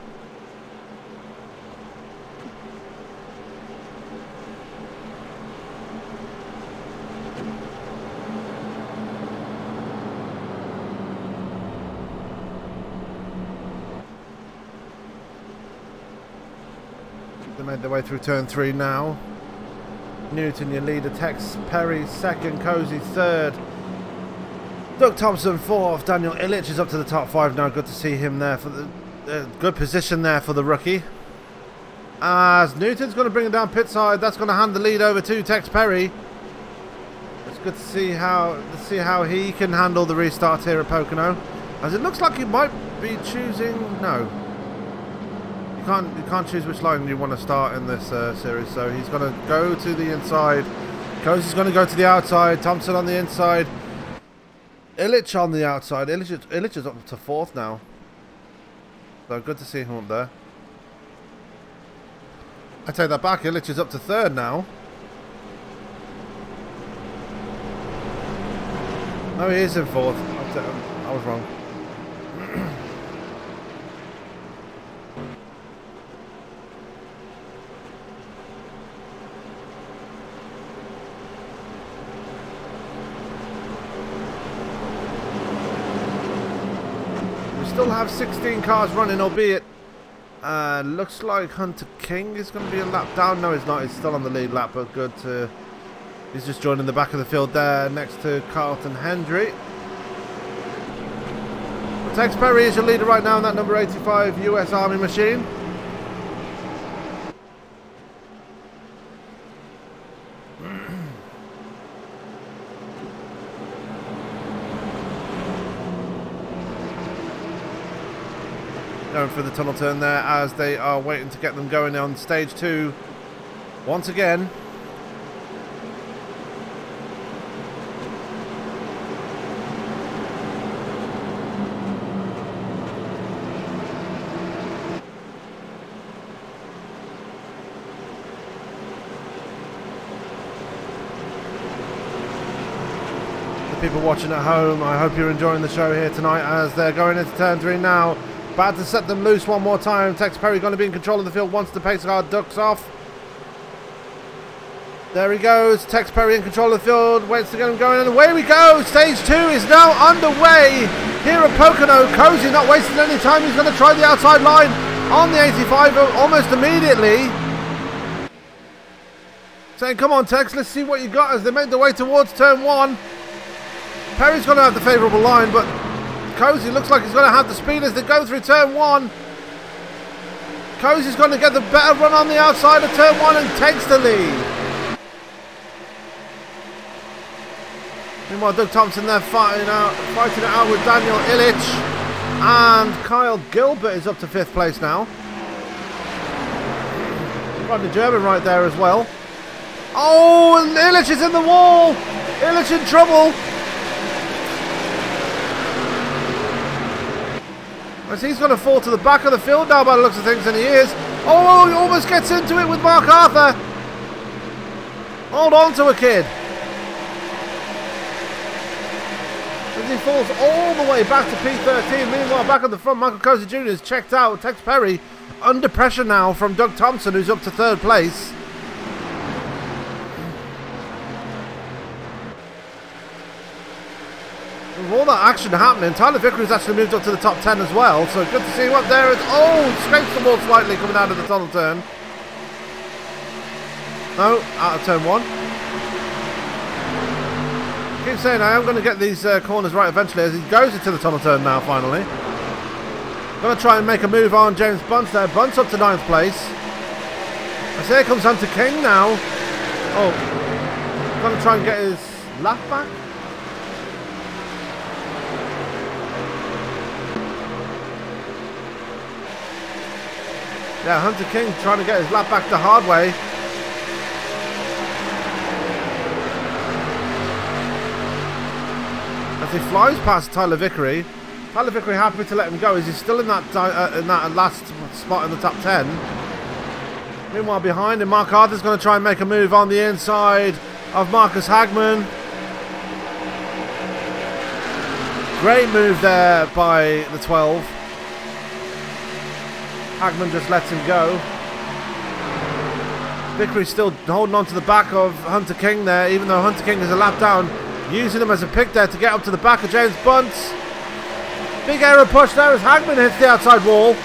They made their way through turn 3 now. Newton, your leader. Tex Perry second. Cozy third. Doug Thompson fourth. Daniel Illich is up to the top 5 now. Good to see him there for the good position there for the rookie. As Newton's going to bring it down pit side. That's going to hand the lead over to Tex Perry. It's good to see how he can handle the restart here at Pocono. As it looks like he might be choosing... No. You can't choose which line you want to start in this series. So he's going to go to the inside. Cozy's going to go to the outside. Thompson on the inside. Illich on the outside. Illich is up to 4th now. So good to see him up there. I take that back. Illich is up to 3rd now. No, he is in 4th. I was wrong. We still have 16 cars running, albeit looks like Hunter King is going to be a lap down. No, he's not. He's still on the lead lap, but good to... He's just joining the back of the field there next to Carlton Hendry. Tex Perry is your leader right now in that number 85 US Army machine. Going for the tunnel turn there as they are waiting to get them going on stage 2 once again. People watching at home, I hope you're enjoying the show here tonight as they're going into turn 3 now. About to set them loose one more time. Tex Perry going to be in control of the field once the pace car ducks off. There he goes. Tex Perry in control of the field. Waits to get him going and away we go. Stage 2 is now underway here at Pocono. Cozy not wasting any time. He's going to try the outside line on the 85 almost immediately. Saying, come on Tex, let's see what you got as they make their way towards turn 1. Perry's going to have the favourable line, but Cozy looks like he's going to have the speed as they go through turn 1. Cozy's going to get the better run on the outside of turn 1 and takes the lead. Meanwhile, Doug Thompson there fighting it out with Daniel Illich. And Kyle Gilbert is up to 5th place now. Got the German right there as well. Oh, and Illich is in the wall. Illich in trouble. As he's going to fall to the back of the field now by the looks of things, and he is. Oh, he almost gets into it with Mark Arthur. Hold on to a kid. As he falls all the way back to P13. Meanwhile, back at the front, Michael Cozy Jr. is checked out. Tex Perry under pressure now from Doug Thompson, who's up to 3rd place. With all that action happening, Tyler Vickery's actually moved up to the top 10 as well, so good to see him up there. Oh, scrapes the wall slightly coming out of the tunnel turn. No, out of turn 1. I keep saying I am going to get these corners right eventually as he goes into the tunnel turn now finally. Going to try and make a move on James Bunce there. Bunce up to 9th place. As here comes Hunter King now. Oh, going to try and get his lap back. Yeah, Hunter King trying to get his lap back the hard way. As he flies past Tyler Vickery. Tyler Vickery happy to let him go as he's still in that last spot in the top 10. Meanwhile, behind him, Mark Arthur's going to try and make a move on the inside of Marcus Hagman. Great move there by the 12. Hagman just lets him go. Vickery's still holding on to the back of Hunter King there, even though Hunter King is a lap down, using him as a pick there to get up to the back of James Bunce. Big error push there as Hagman hits the outside wall.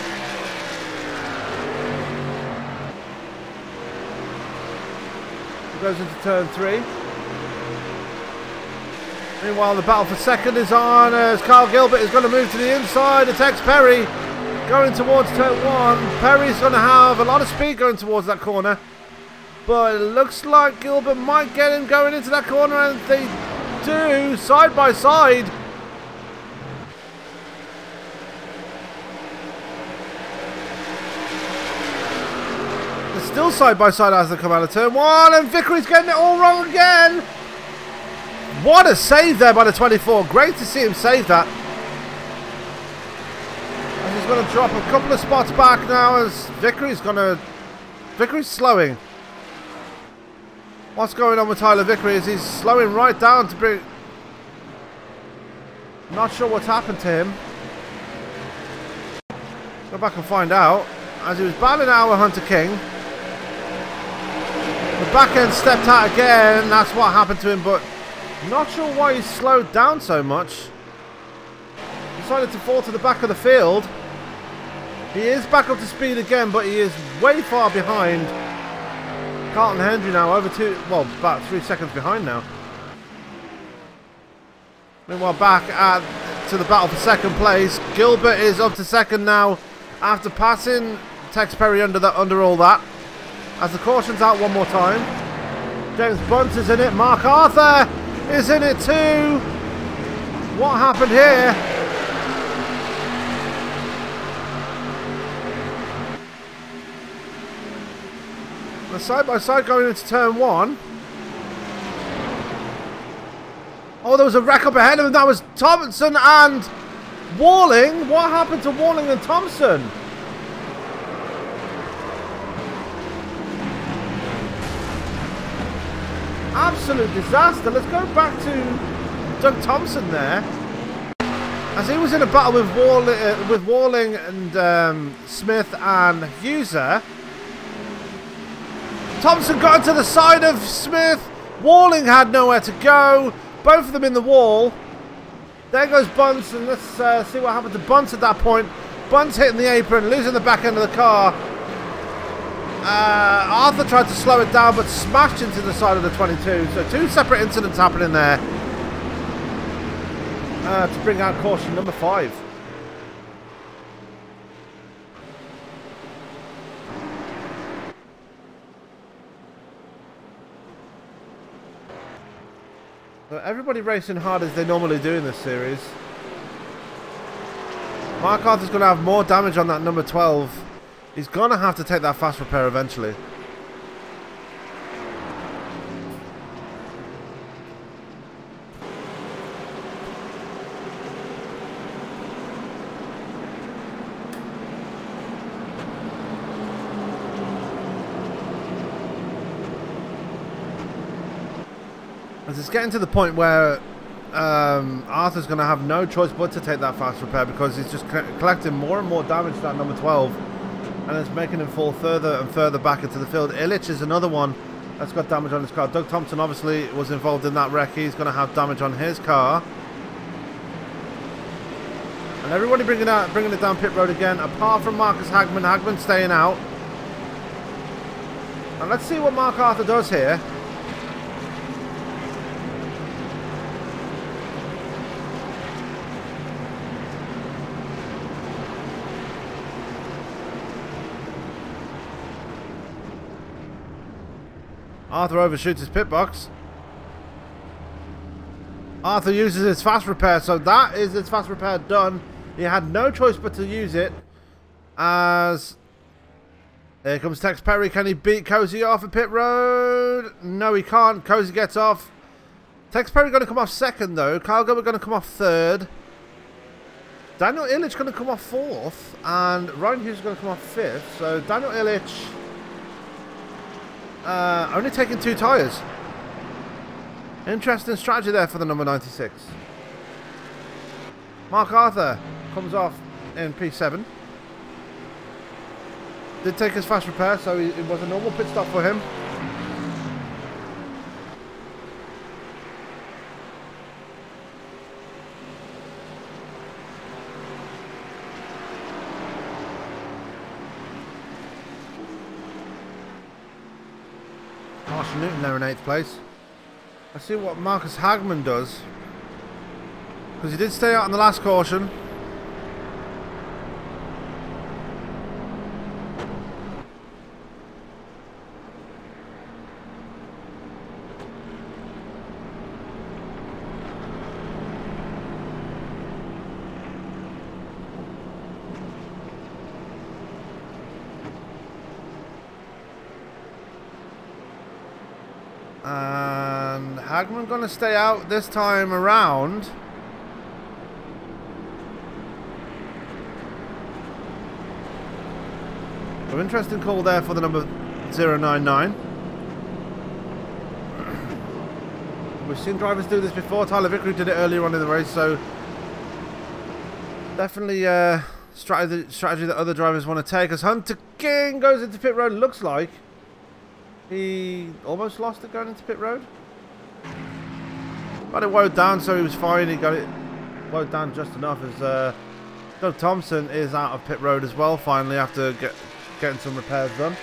Goes into turn 3. Meanwhile, the battle for second is on as Carl Gilbert is going to move to the inside. Attacks Perry going towards turn 1. Perry's going to have a lot of speed going towards that corner. But it looks like Gilbert might get him going into that corner, and they do, side by side. They're still side by side as they come out of turn 1, and Vickery's getting it all wrong again. What a save there by the 24. Great to see him save that. And he's going to drop a couple of spots back now as Vickery's slowing. What's going on with Tyler Vickery is he's slowing right down to bring... Not sure what's happened to him. Go back and find out. As he was battling out with Hunter King. The back end stepped out again. That's what happened to him, but not sure why he slowed down so much. Decided to fall to the back of the field. He is back up to speed again, but he is way far behind Carlton Hendry now, about 3 seconds behind now. Meanwhile, back to the battle for second place. Gilbert is up to second now after passing Tex Perry under all that. As the caution's out one more time. James Bunt is in it. Mark Arthur is in it too. What happened here? The side by side going into turn 1. Oh, there was a wreck up ahead of him. That was Thompson and Walling. What happened to Walling and Thompson? Absolute disaster. Let's go back to Doug Thompson there. As he was in a battle with Walling and Smith and Hugheser. Thompson got into the side of Smith. Walling had nowhere to go. Both of them in the wall. There goes Bunce, and let's see what happened to Bunce at that point. Bunce hitting the apron, losing the back end of the car. Arthur tried to slow it down, but smashed into the side of the 22. So 2 separate incidents happening there to bring out caution number 5. So everybody racing hard as they normally do in this series. Mark Arthur's going to have more damage on that number 12. He's going to have to take that fast repair eventually. As it's getting to the point where Arthur's going to have no choice but to take that fast repair because he's just collecting more and more damage to that number 12, and it's making him fall further and further back into the field. Illich is another one that's got damage on his car. Doug Thompson obviously was involved in that wreck. He's going to have damage on his car. And everybody bringing it down pit road again, apart from Marcus Hagman. Hagman staying out. And let's see what Mark Arthur does here. Arthur overshoots his pit box. Arthur uses his fast repair, so that is his fast repair done. He had no choice but to use it. As here comes Tex Perry. Can he beat Cozy off at pit road? No, he can't. Cozy gets off. Tex Perry going to come off second though. Kyle Gilbert going to come off third. Daniel Illich going to come off fourth, and Ryan Hughes is going to come off fifth. So Daniel Illich only taking 2 tyres. Interesting strategy there for the number 96. Mark Arthur comes off in P7. Did take his fast repair, so it was a normal pit stop for him. Marshall Newton there in 8th place. Let's see what Marcus Hagman does. Because he did stay out in the last caution. And Hagman going to stay out this time around. An interesting call there for the number 099. We've seen drivers do this before. Tyler Vickery did it earlier on in the race, so definitely strategy that other drivers want to take. As Hunter King goes into pit road, looks like he almost lost it going into pit road. Got it wound down, so he was fine. He got it wound down just enough as Doug Thompson is out of pit road as well, finally, after getting some repairs done.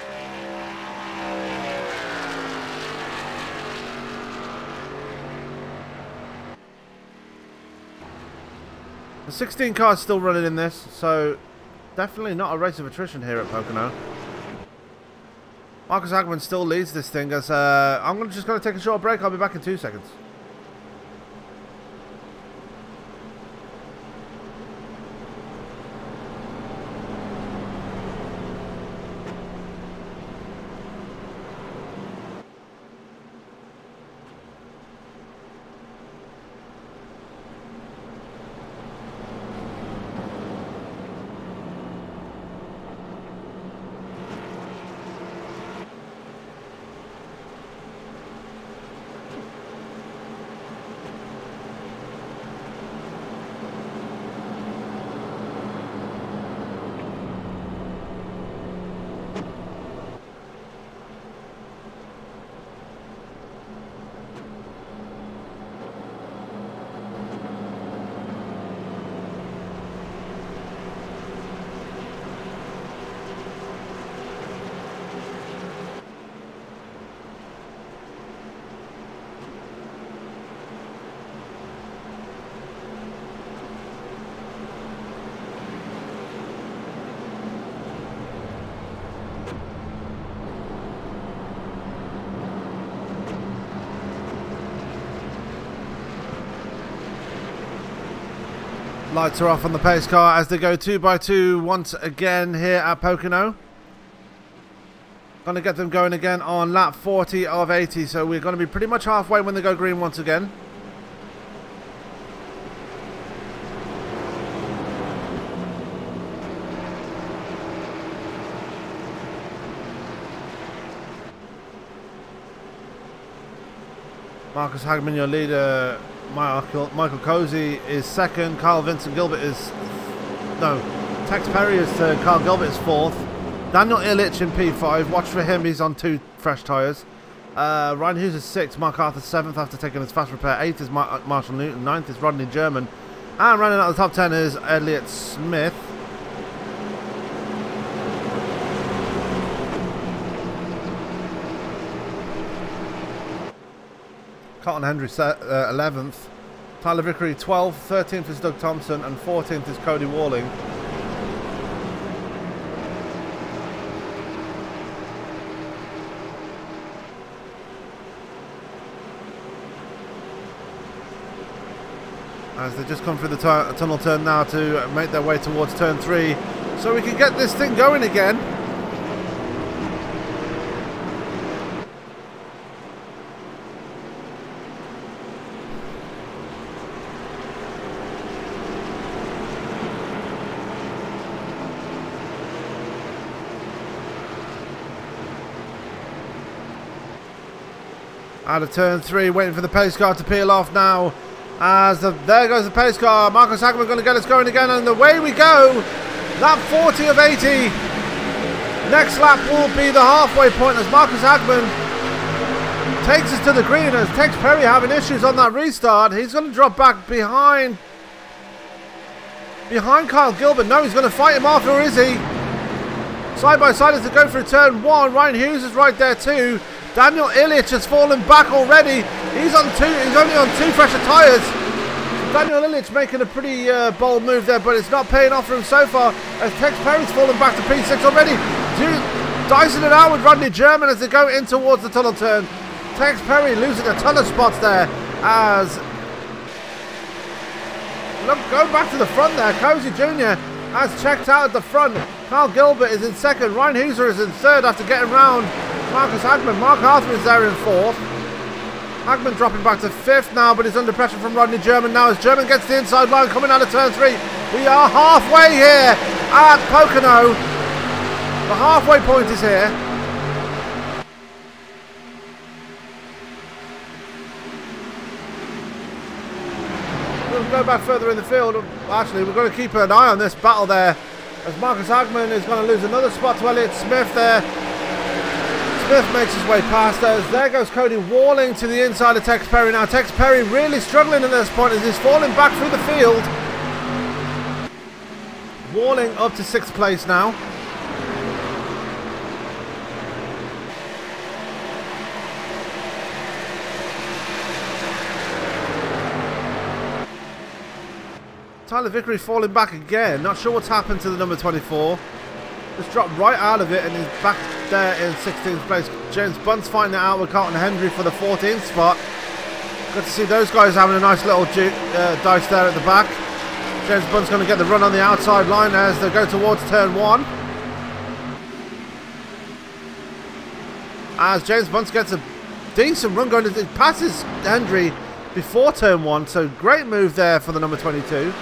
The 16 car is still running in this, so definitely not a race of attrition here at Pocono. Marcus Hagman still leads this thing as I'm just going to take a short break. I'll be back in 2 seconds. Lights are off on the pace car as they go 2x2 once again here at Pocono. Going to get them going again on lap 40 of 80, so we're going to be pretty much halfway when they go green once again. Marcus Hagman, your leader. Michael Cozy is second. Carl Vincent Gilbert is... No. Tex Perry is third. Carl Gilbert is fourth. Daniel Illich in P5. Watch for him. He's on 2 fresh tyres. Ryan Hughes is 6th. Mark Arthur 7th after taking his fast repair. 8th is Marshall Newton. 9th is Rodney German. And running out of the top 10 is Elliott Smith. Cotton Hendry 11th, Tyler Vickery 12th, 13th is Doug Thompson, and 14th is Cody Walling. As they just come through the tunnel turn now to make their way towards turn 3, so we can get this thing going again. Out of turn 3, waiting for the pace car to peel off now. There goes the pace car. Marcus Hagman going to get us going again, and away we go. Lap 40 of 80. Next lap will be the halfway point as Marcus Hagman takes us to the green. As Tex Perry having issues on that restart, he's going to drop back behind Kyle Gilbert. No, he's going to fight him off, or is he? Side by side as they go through turn 1. Ryan Hughes is right there too. Daniel Illich has fallen back already. He's only on 2 fresher tyres. Daniel Illich making a pretty bold move there, but it's not paying off for him so far, as Tex Perry's fallen back to P6 already. Dicing it out with Rodney German as they go in towards the tunnel turn. Tex Perry losing a ton of spots there, as look, going back to the front there. Cozy Jr. has checked out at the front. Carl Gilbert is in second. Ryan Huser is in third after getting round Marcus Hagman. Mark Arthur is there in fourth. Hagman dropping back to fifth now, but he's under pressure from Rodney German now as German gets the inside line coming out of turn 3. We are halfway here at Pocono. The halfway point is here. We'll go back further in the field. Actually, we're going to keep an eye on this battle there, as Marcus Hagman is going to lose another spot to Elliott Smith there. Smith makes his way past us. There goes Cody Walling to the inside of Tex Perry now. Tex Perry really struggling at this point as he's falling back through the field. Walling up to 6th place now. Tyler Vickery falling back again. Not sure what's happened to the number 24. Just dropped right out of it and he's back there in 16th place. James Bunt's fighting it out with Carlton Hendry for the 14th spot. Good to see those guys having a nice little dice there at the back. James Bunt's going to get the run on the outside line as they go towards turn 1. As James Bunt gets a decent run going, it passes Hendry before turn 1, so great move there for the number 22.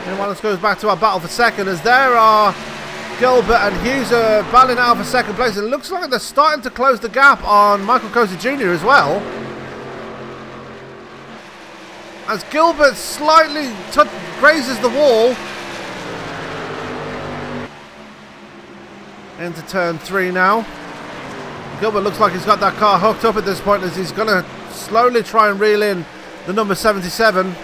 Meanwhile, this goes back to our battle for second, as there are Gilbert and Hughes battling out for second place. It looks like they're starting to close the gap on Michael Cozy Jr. as well, as Gilbert slightly grazes the wall into turn 3 now. Gilbert looks like he's got that car hooked up at this point, as he's going to slowly try and reel in the number 77.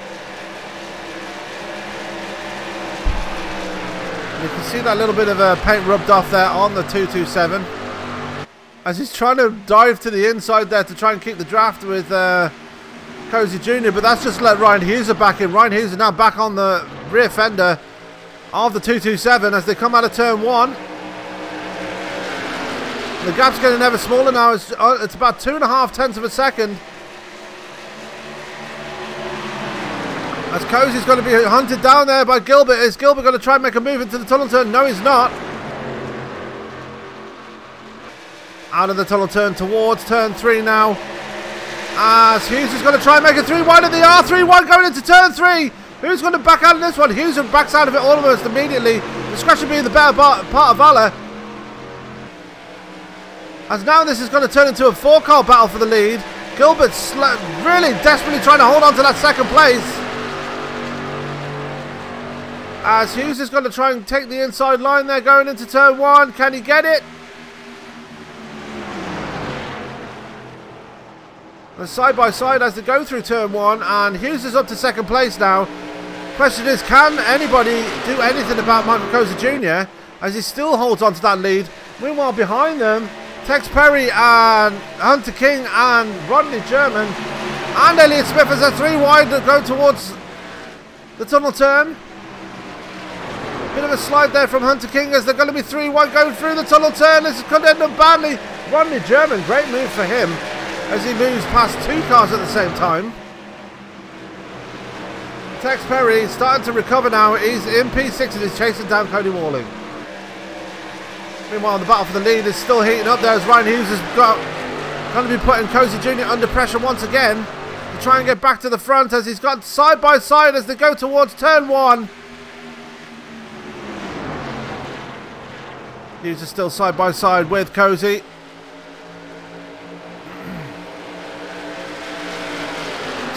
You can see that little bit of paint rubbed off there on the 227, as he's trying to dive to the inside there to try and keep the draft with Cozy Jr., but that's just let Ryan Hughes back in. Ryan Hughes is now back on the rear fender of the 227 as they come out of turn 1. The gap's getting ever smaller now. It's about 2.5 tenths of a second. As Cozy's going to be hunted down there by Gilbert. Is Gilbert going to try and make a move into the tunnel turn? No, he's not. Out of the tunnel turn towards turn 3 now. As Hughes is going to try and make a 3 wide of the R3-1 going into turn 3. Who's going to back out of this one? Hughes backs out of it almost immediately. Discretion being the better part of valor. As now this is going to turn into a 4-car battle for the lead. Gilbert's really desperately trying to hold on to that second place. As Hughes is going to try and take the inside line there going into turn 1. Can he get it? And side by side as they go through turn 1, and Hughes is up to second place now. Question is, can anybody do anything about Michael Cozy Jr. as he still holds on to that lead? Meanwhile, behind them, Tex Perry and Hunter King and Rodney German and Elliott Smith as a 3 wide that go towards the tunnel turn. Bit of a slide there from Hunter King as they're going to be 3 wide going through the tunnel turn. This could end up badly. Rodney German, great move for him as he moves past 2 cars at the same time. Tex Perry starting to recover now. He's in P6 and he's chasing down Cody Walling. Meanwhile, the battle for the lead is still heating up there as Ryan Hughes has going to be putting Cozy Jr. under pressure once again to try and get back to the front as he's got side by side as they go towards turn 1. Hughes is still side by side with Cozy.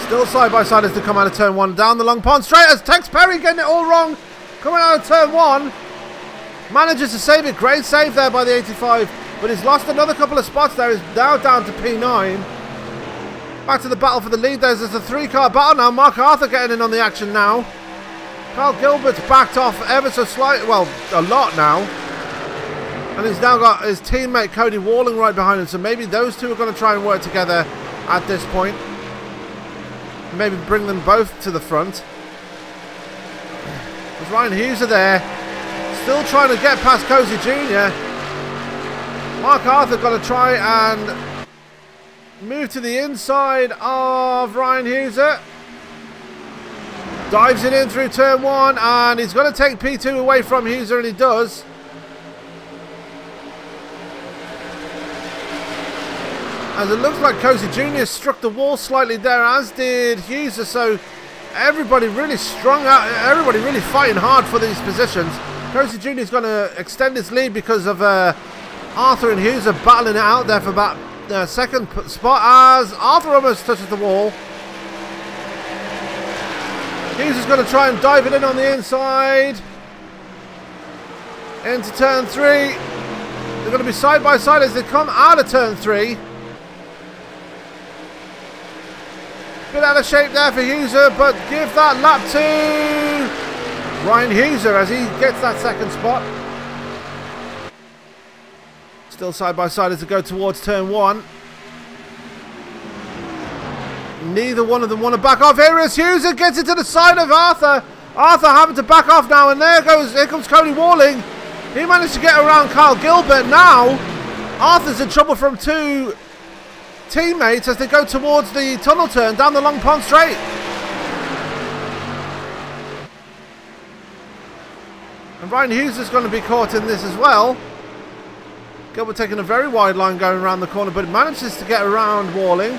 Still side by side as they come out of turn 1 down the long pond straight as Tex Perry getting it all wrong coming out of turn 1. Manages to save it. Great save there by the 85, but he's lost another couple of spots there. He's now down to P9. Back to the battle for the lead. There's a 3-car battle now. Mark Arthur getting in on the action now. Carl Gilbert's backed off ever so slightly, well, a lot now. And he's now got his teammate Cody Walling right behind him. So maybe those two are going to try and work together at this point. Maybe bring them both to the front. There's Ryan Hughes there. Still trying to get past Cozy Jr. Mark Arthur going to try and move to the inside of Ryan Hughes. Dives it in through turn 1. And he's going to take P2 away from Hughes, and he does. As it looks like Cozy Jr. struck the wall slightly there, as did Hughes. So everybody really strung out, everybody really fighting hard for these positions. Cozy Jr. is going to extend his lead because of Arthur and Hughes are battling it out there for about the second spot, as Arthur almost touches the wall. Hughes is going to try and dive it in on the inside. Into turn 3. They're going to be side by side as they come out of turn 3. Bit out of shape there for Hugheser, but give that lap to Ryan Hugheser as he gets that second spot. Still side by side as they go towards turn 1. Neither one of them want to back off. Here is Hugheser, gets it to the side of Arthur. Arthur having to back off now, and here comes Cody Walling. He managed to get around Kyle Gilbert. Now Arthur's in trouble from 2 teammates as they go towards the tunnel turn down the Long Pond straight. And Ryan Hughes is going to be caught in this as well. Gilbert taking a very wide line going around the corner, but manages to get around Walling.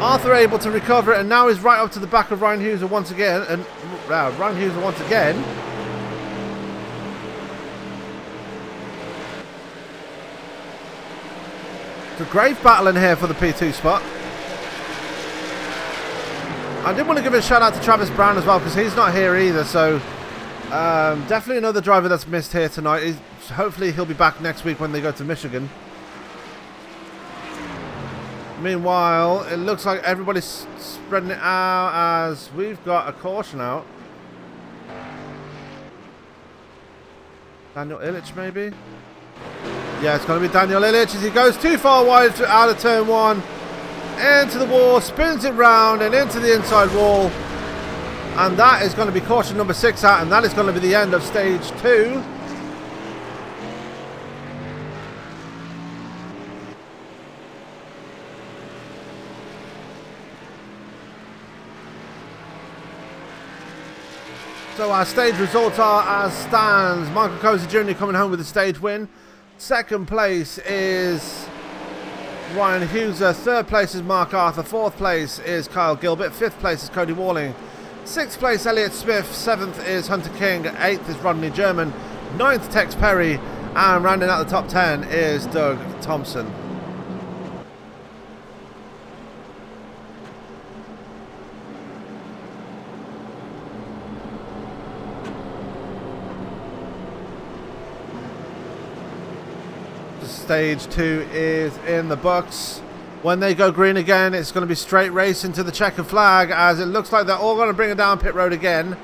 Arthur able to recover it, and now he's right up to the back of Ryan Hughes once again. And Ryan Hughes once again. It's a great battle in here for the P2 spot. I did want to give a shout out to Travis Brown as well, because he's not here either. So definitely another driver that's missed here tonight. Hopefully he'll be back next week when they go to Michigan. Meanwhile, it looks like everybody's spreading it out as we've got a caution out. Daniel Illich maybe? Yeah, it's going to be Daniel Illich as he goes too far wide out of turn 1. Into the wall, spins it round and into the inside wall. And that is going to be caution number 6 out, and that is going to be the end of stage 2. So our stage results are as stands. Michael Cozy Jr. coming home with a stage win. Second place is Ryan Hugheser. Third place is Mark Arthur. Fourth place is Kyle Gilbert. Fifth place is Cody Walling. Sixth place Elliott Smith. Seventh is Hunter King. Eighth is Rodney German. Ninth Tex Perry. And rounding out the top 10 is Doug Thompson. Stage 2 is in the books. When they go green again, it's going to be straight race into the checkered flag, as it looks like they're all going to bring it down pit road again.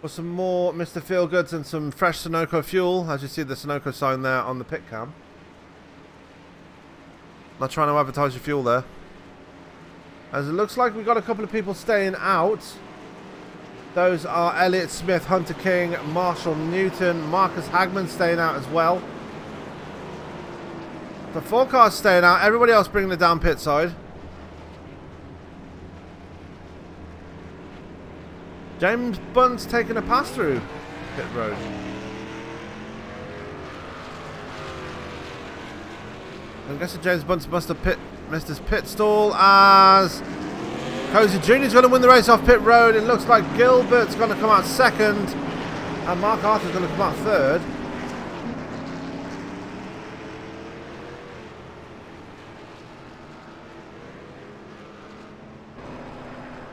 For some more Mr. Feelgoods and some fresh Sunoco fuel, as you see the Sunoco sign there on the pit cam. Not trying to advertise your fuel there. As it looks like we've got a couple of people staying out. Those are Elliott Smith, Hunter King, Marshall Newton, Marcus Hagman staying out as well. The 4 cars staying out, everybody else bringing it down pit side. James Bunt's taking a pass through pit road. I'm guessing James Bunt must have missed his pit stall, as Cozy Jr. is going to win the race off pit road. It looks like Gilbert's going to come out second, and Mark Arthur's going to come out third.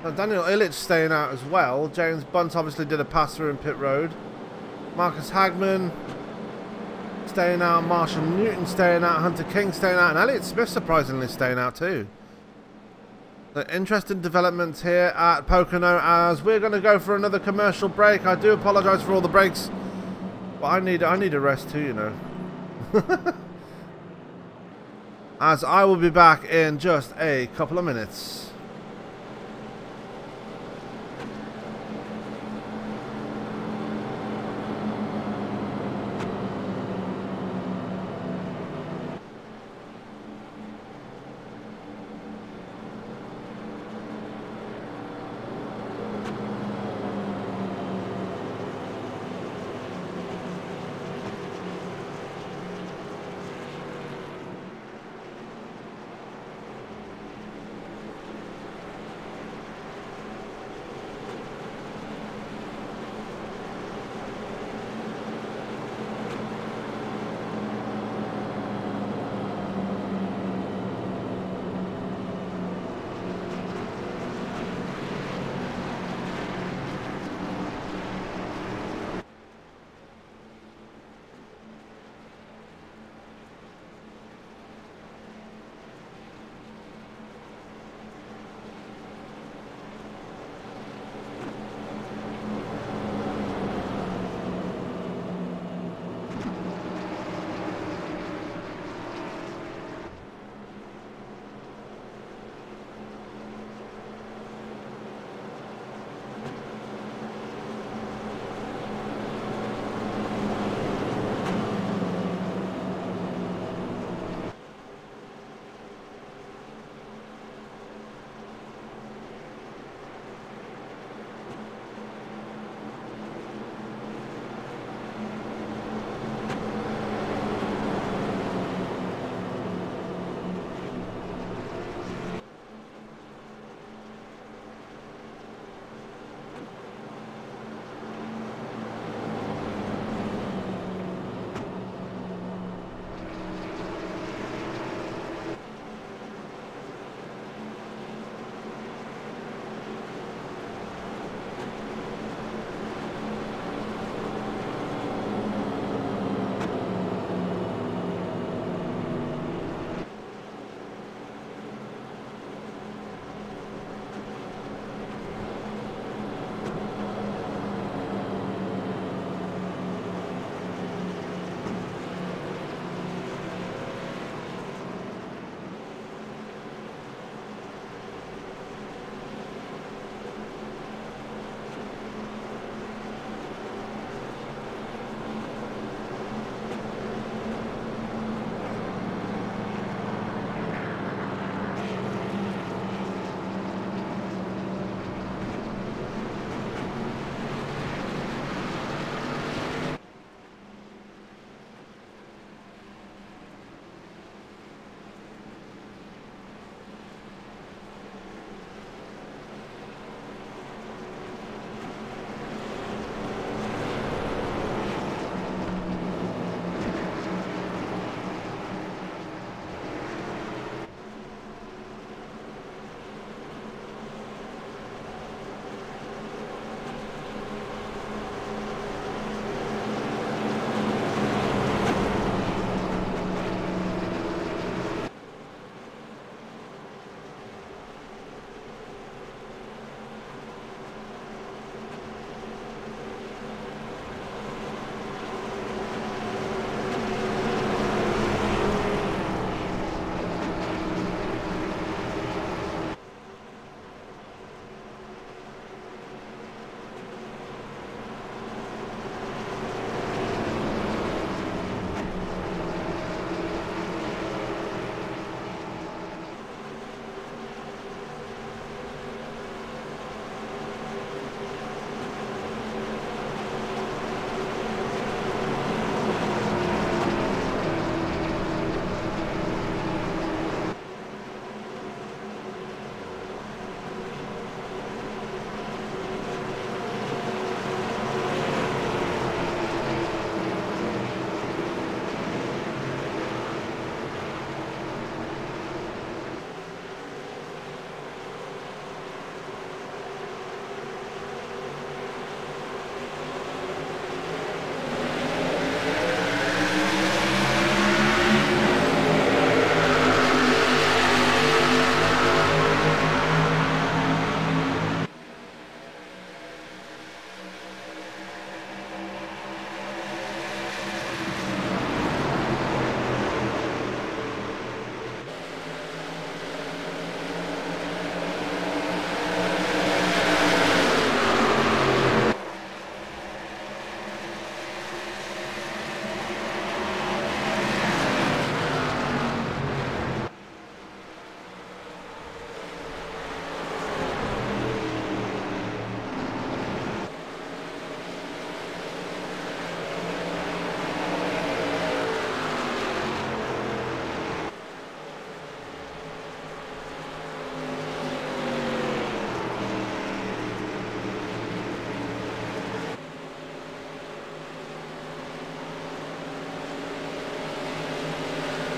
Now Daniel Illich staying out as well. James Bunt obviously did a pass through in pit road. Marcus Hagman staying out. Marshall Newton staying out. Hunter King staying out. And Elliott Smith surprisingly staying out too. The interesting developments here at Pocono as we're going to go for another commercial break. I do apologise for all the breaks, but I need a rest too, you know. As I will be back in just a couple of minutes.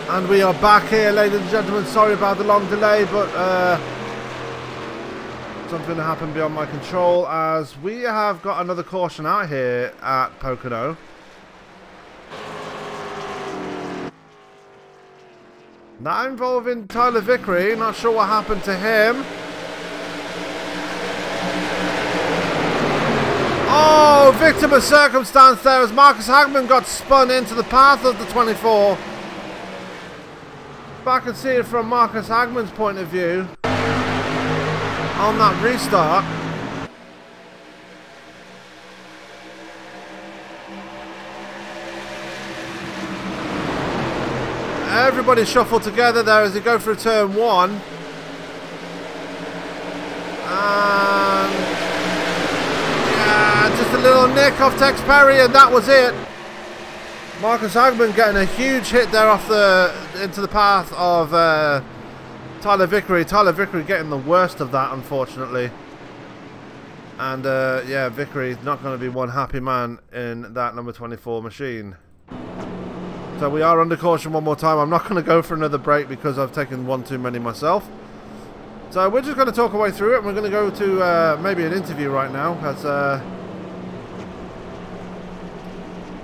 And we are back here, ladies and gentlemen. Sorry about the long delay, but something happened beyond my control as we have got another caution out here at Pocono. Now involving Tyler Vickery. Not sure what happened to him. Oh, victim of circumstance there as Marcus Hagman got spun into the path of the 24. Back and see it from Marcus Hagman's point of view on that restart. Everybody shuffled together there as they go through turn 1. And yeah, just a little nick off Tex Perry and that was it. Marcus Hagman getting a huge hit there off into the path of Tyler Vickery. Tyler Vickery getting the worst of that, unfortunately. And yeah, Vickery not going to be one happy man in that number 24 machine. So we are under caution one more time. I'm not going to go for another break because I've taken one too many myself. So we're just going to talk our way through it. And we're going to go to maybe an interview right now. As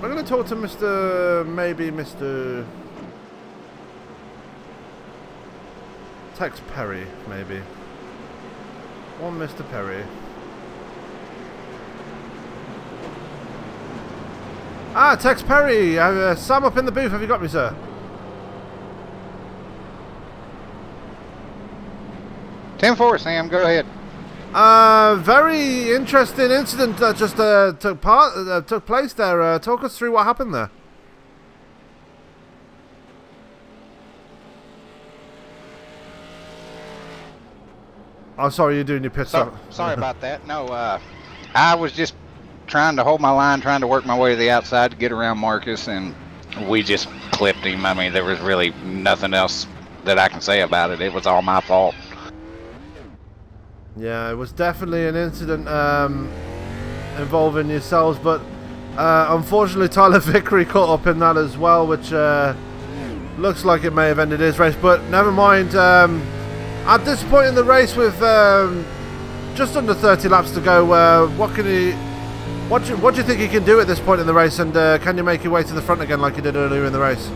I'm going to talk to Mr. Tex Perry, maybe. One Mr. Perry. Ah, Tex Perry. Sam up in the booth. Have you got me, sir? 10-4, Sam. Go ahead. Very interesting incident that just took place there. Talk us through what happened there. Oh, sorry, you're doing your pit stop. Sorry about that. No, I was just trying to hold my line, trying to work my way to the outside to get around Marcus, and we just clipped him. I mean, there was really nothing else that I can say about it. It was all my fault. Yeah, it was definitely an incident involving yourselves, but unfortunately Tyler Vickery caught up in that as well, which looks like it may have ended his race, but never mind. At this point in the race with just under 30 laps to go, what do you think you can do at this point in the race, and can you make your way to the front again like you did earlier in the race?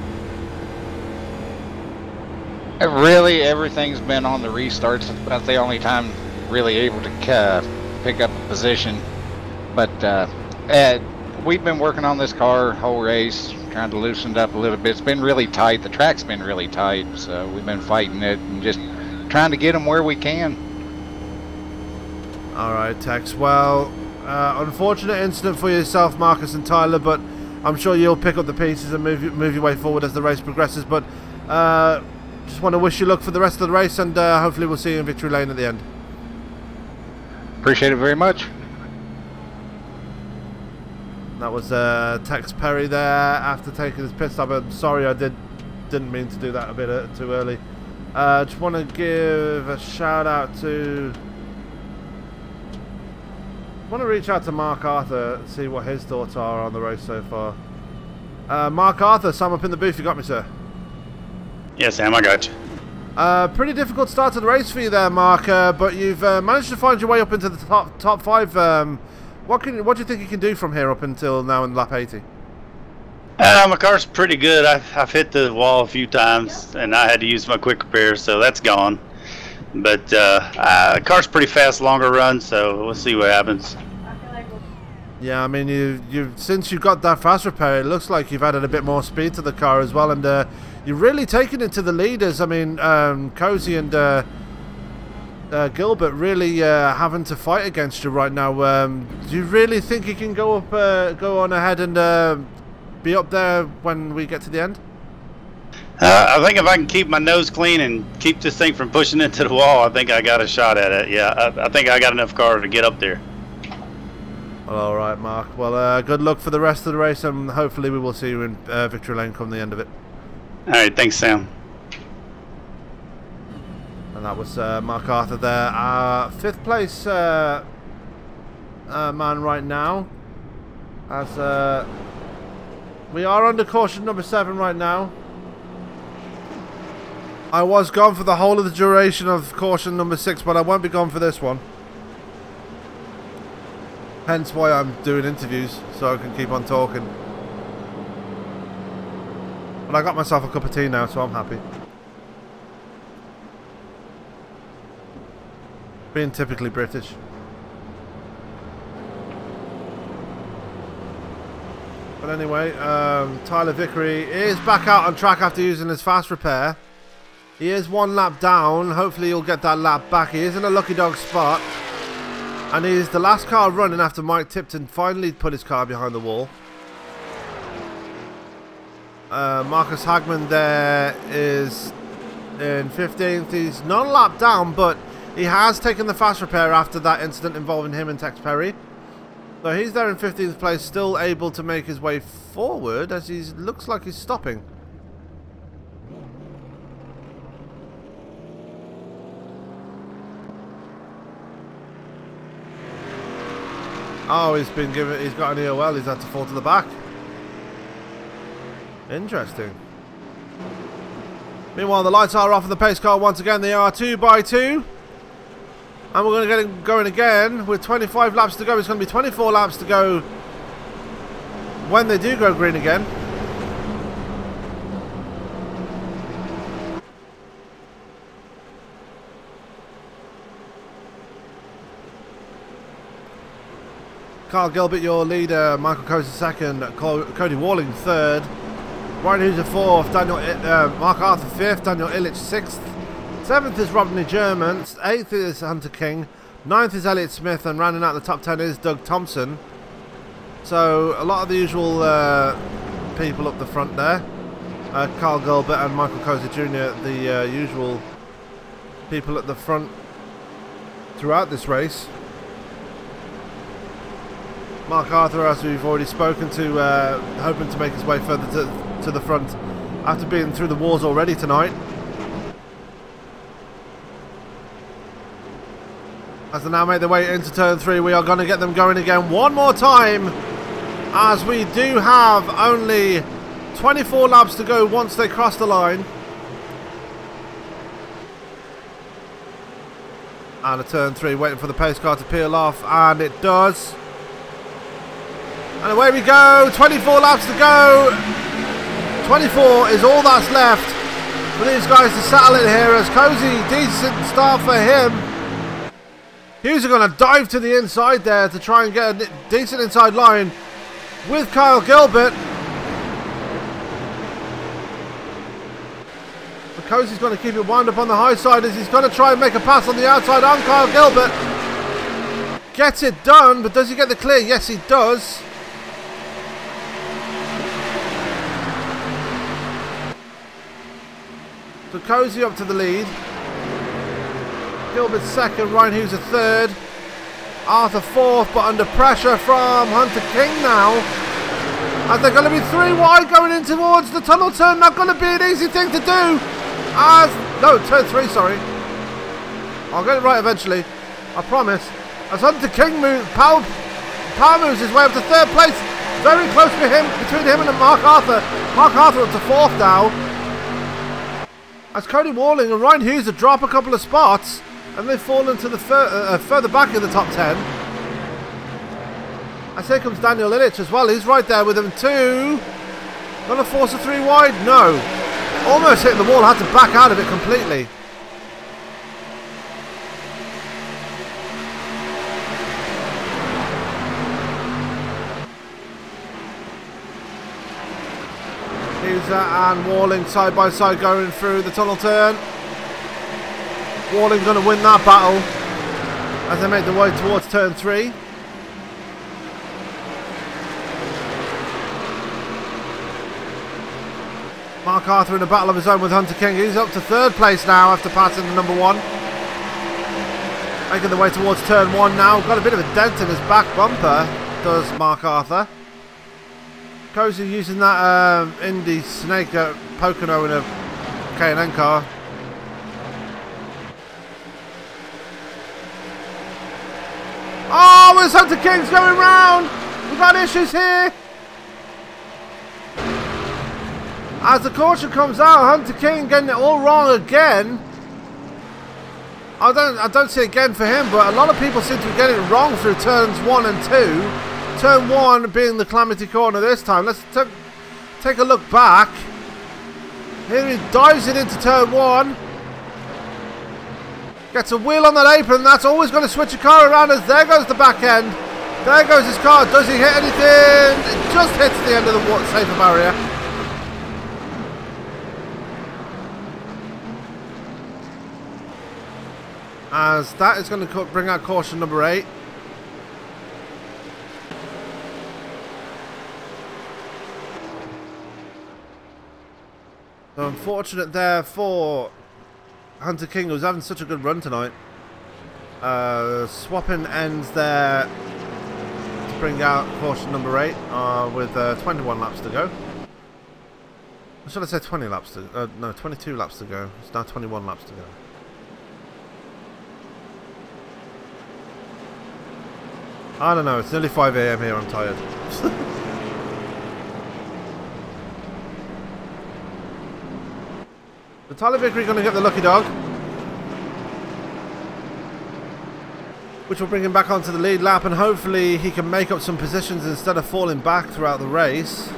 Really, everything's been on the restarts. It's about the only time really able to pick up a position. But we've been working on this car whole race, trying to loosen it up a little bit. It's been really tight. The track's been really tight, so we've been fighting it and just trying to get them where we can. Alright, Tex. Well, unfortunate incident for yourself, Marcus and Tyler, but I'm sure you'll pick up the pieces and move your way forward as the race progresses. But just want to wish you luck for the rest of the race, and hopefully we'll see you in victory lane at the end. Appreciate it very much. That was Tex Perry there after taking his pit stop. I'm sorry, I didn't mean to do that a bit too early. Just want to give a shout out to... I want to reach out to Mark Arthur and see what his thoughts are on the race so far. Mark Arthur, Sam up in the booth, you got me, sir? Yes, Sam, I got you. Pretty difficult start to the race for you there, Mark, but you've managed to find your way up into the top 5. What do you think you can do from here up until now in lap 80? My car's pretty good. I've hit the wall a few times, and I had to use my quick repair, so that's gone. But the car's pretty fast, longer run, so we'll see what happens. Yeah, I mean, you since you got that fast repair, it looks like you've added a bit more speed to the car as well, and you've really taken it to the leaders. I mean, Cozy and Gilbert really having to fight against you right now. Do you really think you can go on ahead and be up there when we get to the end? I think if I can keep my nose clean and keep this thing from pushing into the wall, I think I got a shot at it. Yeah, I think I got enough car to get up there. Well, all right, Mark. Well, good luck for the rest of the race, and hopefully we will see you in victory lane come the end of it. All right, thanks, Sam. And that was Mark Arthur there, 5th place man right now, as we are under caution number 7 right now. I was gone for the whole of the duration of caution number 6, but I won't be gone for this one. Hence why I'm doing interviews, so I can keep on talking. But I got myself a cup of tea now, so I'm happy. Being typically British. But anyway, Tyler Vickery is back out on track after using his fast repair. He is 1 lap down. Hopefully he'll get that lap back. He is in a lucky dog spot. And he's the last car running after Mike Tipton finally put his car behind the wall. Marcus Hagman there is in 15th. He's not a lap down, but he has taken the fast repair after that incident involving him and Tex Perry. So he's there in 15th place, still able to make his way forward as he looks like he's stopping. Oh, he's got an EOL, he's had to fall to the back. Interesting. Meanwhile, the lights are off of the pace car once again. They are 2 by 2. And we're going to get it going again with 25 laps to go. It's going to be 24 laps to go when they do go green again. Carl Gilbert, your leader. Michael Coase second. Cody Walling third. Ryan Hughes fourth. Mark Arthur fifth. Daniel Illich sixth. 7th is Rodney German. 8th is Hunter King. 9th is Elliott Smith. And rounding out the top 10 is Doug Thompson. So a lot of the usual people up the front there. Carl Gilbert and Michael Coase Jr. the usual people at the front throughout this race. Mark Arthur, as we've already spoken to, hoping to make his way further to the front after being through the wars already tonight. As they now make their way into turn 3, we are going to get them going again one more time, as we do have only 24 laps to go once they cross the line. And a turn 3, waiting for the pace car to peel off, and it does. And away we go, 24 laps to go. 24 is all that's left for these guys to settle in here, as Cozy, decent start for him. Hughes are going to dive to the inside there to try and get a decent inside line with Kyle Gilbert. But Cozy's going to keep it wound up on the high side as he's going to try and make a pass on the outside on Kyle Gilbert. Gets it done, but does he get the clear? Yes, he does. So Cozy up to the lead. Gilbert second, Ryan Hughes a third. Arthur fourth, but under pressure from Hunter King now. As they're going to be 3 wide going in towards the tunnel turn. Not going to be an easy thing to do. No, turn 3, sorry. I'll get it right eventually. I promise. As Hunter King power moves his way up to 3rd place. Very close to him, between him and Mark Arthur. Mark Arthur up to 4th now. As Cody Walling and Ryan Hughes drop a couple of spots, and they fall into the further back in the top 10. As here comes Daniel Illich as well. He's right there with them too. Gonna force a 3 wide? No. Almost hitting the wall. Had to back out of it completely. And Walling side by side going through the tunnel turn. Walling's going to win that battle as they make their way towards turn 3. Mark Arthur in a battle of his own with Hunter King. He's up to 3rd place now after passing the number 1. Making the way towards turn 1 now. Got a bit of a dent in his back bumper, does Mark Arthur. Cozy using that Indy Snake at Pocono in a K&N car. Oh, it's Hunter King's going round. We've got issues here. As the caution comes out, Hunter King getting it all wrong again. I don't see again for him, but a lot of people seem to be getting it wrong through turns 1 and 2. Turn 1 being the calamity corner this time. Let's take a look back. Here he dives it into turn 1. Gets a wheel on that apron. That's always going to switch a car around as there goes the back end. There goes his car. Does he hit anything? It just hits the end of the safer barrier. As that is going to bring out caution number 8. So unfortunate there for Hunter King, who's having such a good run tonight. Swapping ends there to bring out caution number 8 with 21 laps to go. Or should I say 20 laps to no, 22 laps to go. It's now 21 laps to go. I don't know, it's nearly 5 AM here, I'm tired. The Tyler Vickery going to get the lucky dog, which will bring him back onto the lead lap, and hopefully he can make up some positions instead of falling back throughout the race.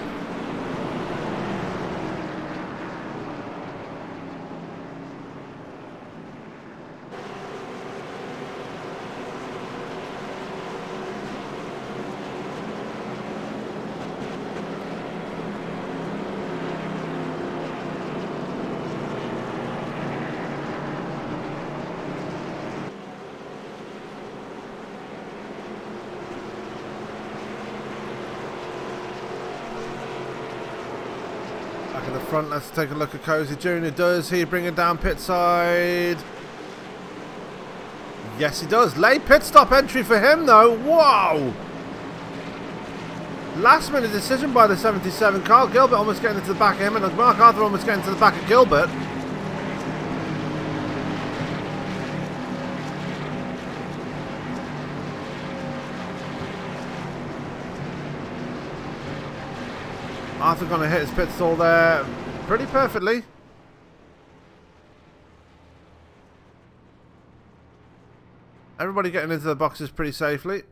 Back in the front, let's take a look at Cozy Jr. Does he bring it down pit side? Yes, he does. Late pit stop entry for him, though. Whoa! Last minute decision by the 77. Carl Gilbert almost getting into the back of him, and Mark Arthur almost getting to the back of Gilbert. Arthur going to hit his pit stall there pretty perfectly. Everybody getting into the boxes pretty safely.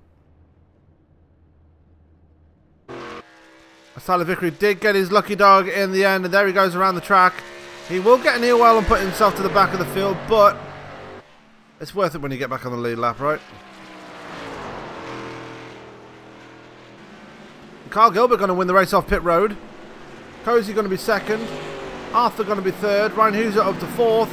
Tyler Vickery did get his lucky dog in the end, and there he goes around the track. He will get near well and put himself to the back of the field, but it's worth it when you get back on the lead lap, right? Carl Gilbert going to win the race off pit road. Cozy going to be second. Arthur going to be third. Ryan Huser up to fourth.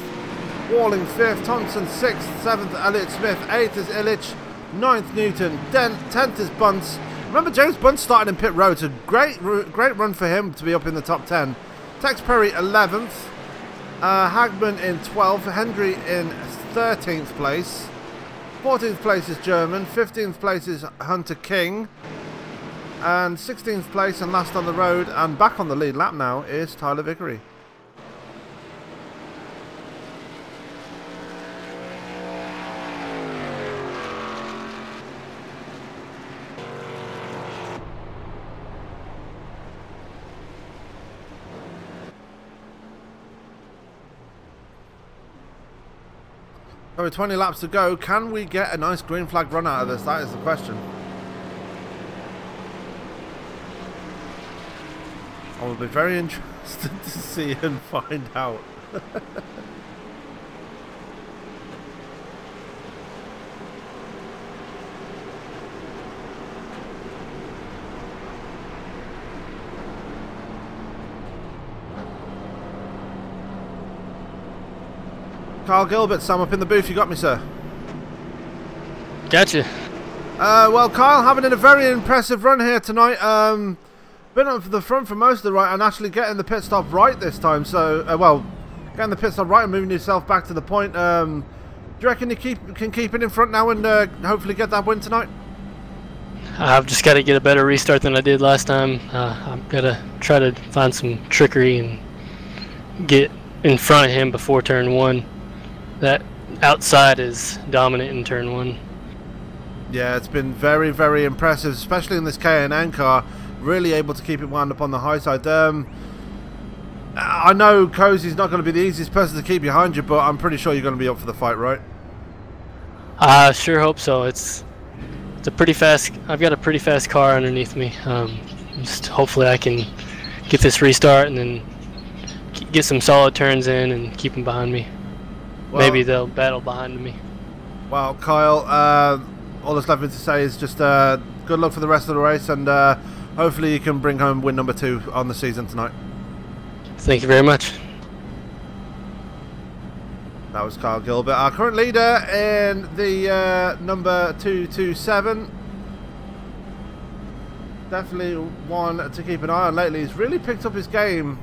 Walling fifth. Thompson sixth. Seventh, Elliott Smith. Eighth is Illich. Ninth, Newton. 10th is Bunce. Remember, James Bunce started in pit road. It's a great run for him to be up in the top 10. Tex Perry 11th. Hagman in 12th. Hendry in 13th place. 14th place is German. 15th place is Hunter King. And 16th place and last on the road and back on the lead lap now is Tyler Vickery. Over 20 laps to go. Can we get a nice green flag run out of this? That is the question. I will be very interested to see and find out. Carl Gilbert, Sam, up in the booth. You got me, sir? Gotcha. Well, Kyle, having a very impressive run here tonight. Been up for the front for most of the ride and actually getting the pit stop right this time. So, well, getting the pit stop right and moving yourself back to the point. Do you reckon you can keep it in front now and hopefully get that win tonight? I've just got to get a better restart than I did last time. I've got to try to find some trickery and get in front of him before turn 1. That outside is dominant in turn 1. Yeah, it's been very, very impressive, especially in this K&N car. Really able to keep it wound up on the high side. I know Cozy's not going to be the easiest person to keep behind you, but I'm pretty sure you're going to be up for the fight, right? I sure hope so. It's a pretty fast. I've got a pretty fast car underneath me. Just hopefully I can get this restart and then get some solid turns in and keep them behind me. Well, maybe they'll battle behind me. Well, Kyle, all that's left me to say is just good luck for the rest of the race, and hopefully you can bring home win number 2 on the season tonight. Thank you very much. That was Kyle Gilbert, our current leader in the number 227. Definitely one to keep an eye on lately. He's really picked up his game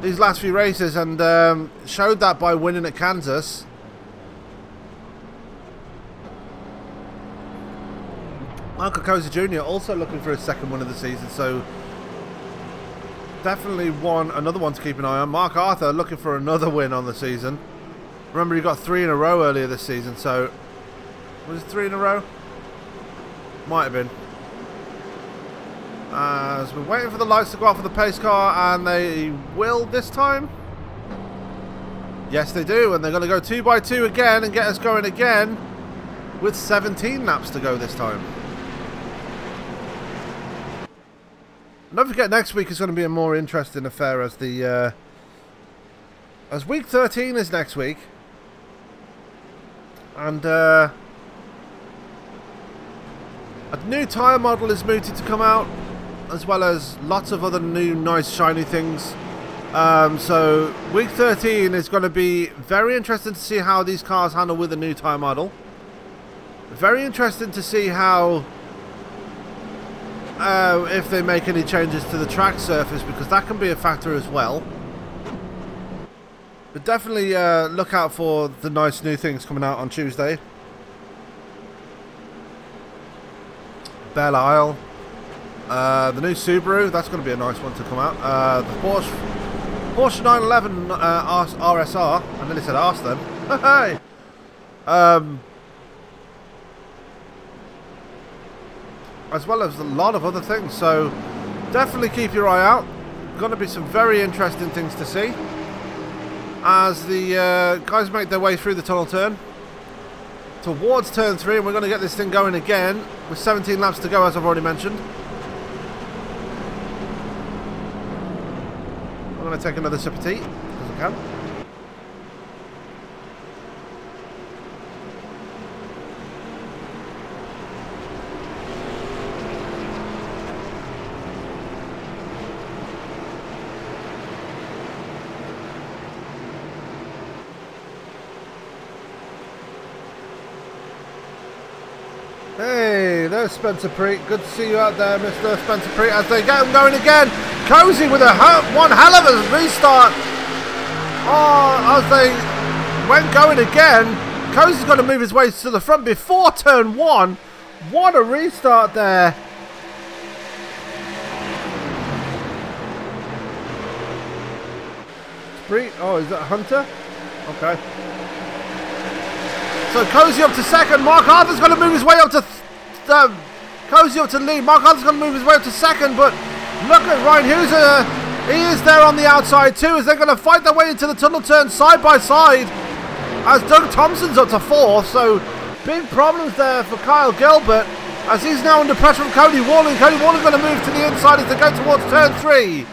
these last few races, and showed that by winning at Kansas. Michael Cozy Jr. also looking for his second win of the season, so definitely another one to keep an eye on. Mark Arthur looking for another win on the season. Remember, he got 3 in a row earlier this season, so was it 3 in a row? Might have been. So we're waiting for the lights to go off for the pace car, and they will this time. Yes, they do, and they're going to go 2 by 2 again and get us going again with 17 laps to go this time. And don't forget, next week is going to be a more interesting affair as the as week 13 is next week, and a new tyre model is mooted to come out, as well as lots of other new nice shiny things. So week 13 is going to be very interesting to see how these cars handle with the new tyre model. Very interesting to see how if they make any changes to the track surface, because that can be a factor as well. But definitely look out for the nice new things coming out on Tuesday. Belle Isle. The new Subaru, that's going to be a nice one to come out. The Porsche 911 RSR. I nearly said arse then. Hey! As well as a lot of other things, so definitely keep your eye out. Going to be some very interesting things to see as the guys make their way through the tunnel turn towards turn 3, and we're going to get this thing going again with 17 laps to go, as I've already mentioned. I'm going to take another sip of tea because I can. Hey, there's Spencer Preet. Good to see you out there, Mr. Spencer Preet, as they get him going again. Cozy with one hell of a restart. Oh, as they went going again. Cozy's got to move his way to the front before turn 1. What a restart there. Preet, oh, is that Hunter? Okay. So Cozy up to second. Mark Arthur's going to move his way up to Cozy up to lead. Mark Arthur's going to move his way up to second, but look at Ryan Hughes. He is there on the outside too, as they're going to fight their way into the tunnel turn side by side, as Doug Thompson's up to 4th. So big problems there for Kyle Gilbert, as he's now under pressure from Cody Walling. Cody Walling's going to move to the inside as they go towards turn 3.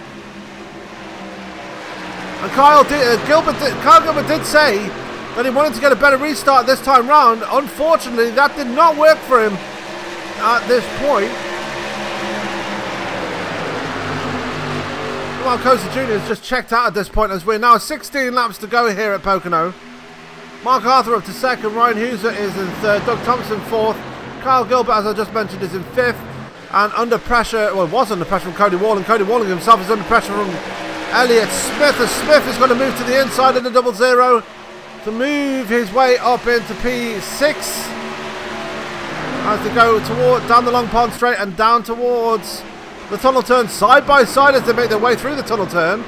And Kyle Gilbert did say that he wanted to get a better restart this time round. Unfortunately, that did not work for him at this point. Well, Cozy Jr. has just checked out at this point, as we're now 16 laps to go here at Pocono. Mark Arthur up to second, Ryan Hughes is in third, Doug Thompson 4th, Kyle Gilbert, as I just mentioned, is in 5th, and under pressure, well, was under pressure from Cody Walling. Cody Walling himself is under pressure from Elliott Smith, as Smith is going to move to the inside in the 00 to move his way up into P6 as they go down the Long Pond Straight and down towards the tunnel turn side by side as they make their way through the tunnel turn.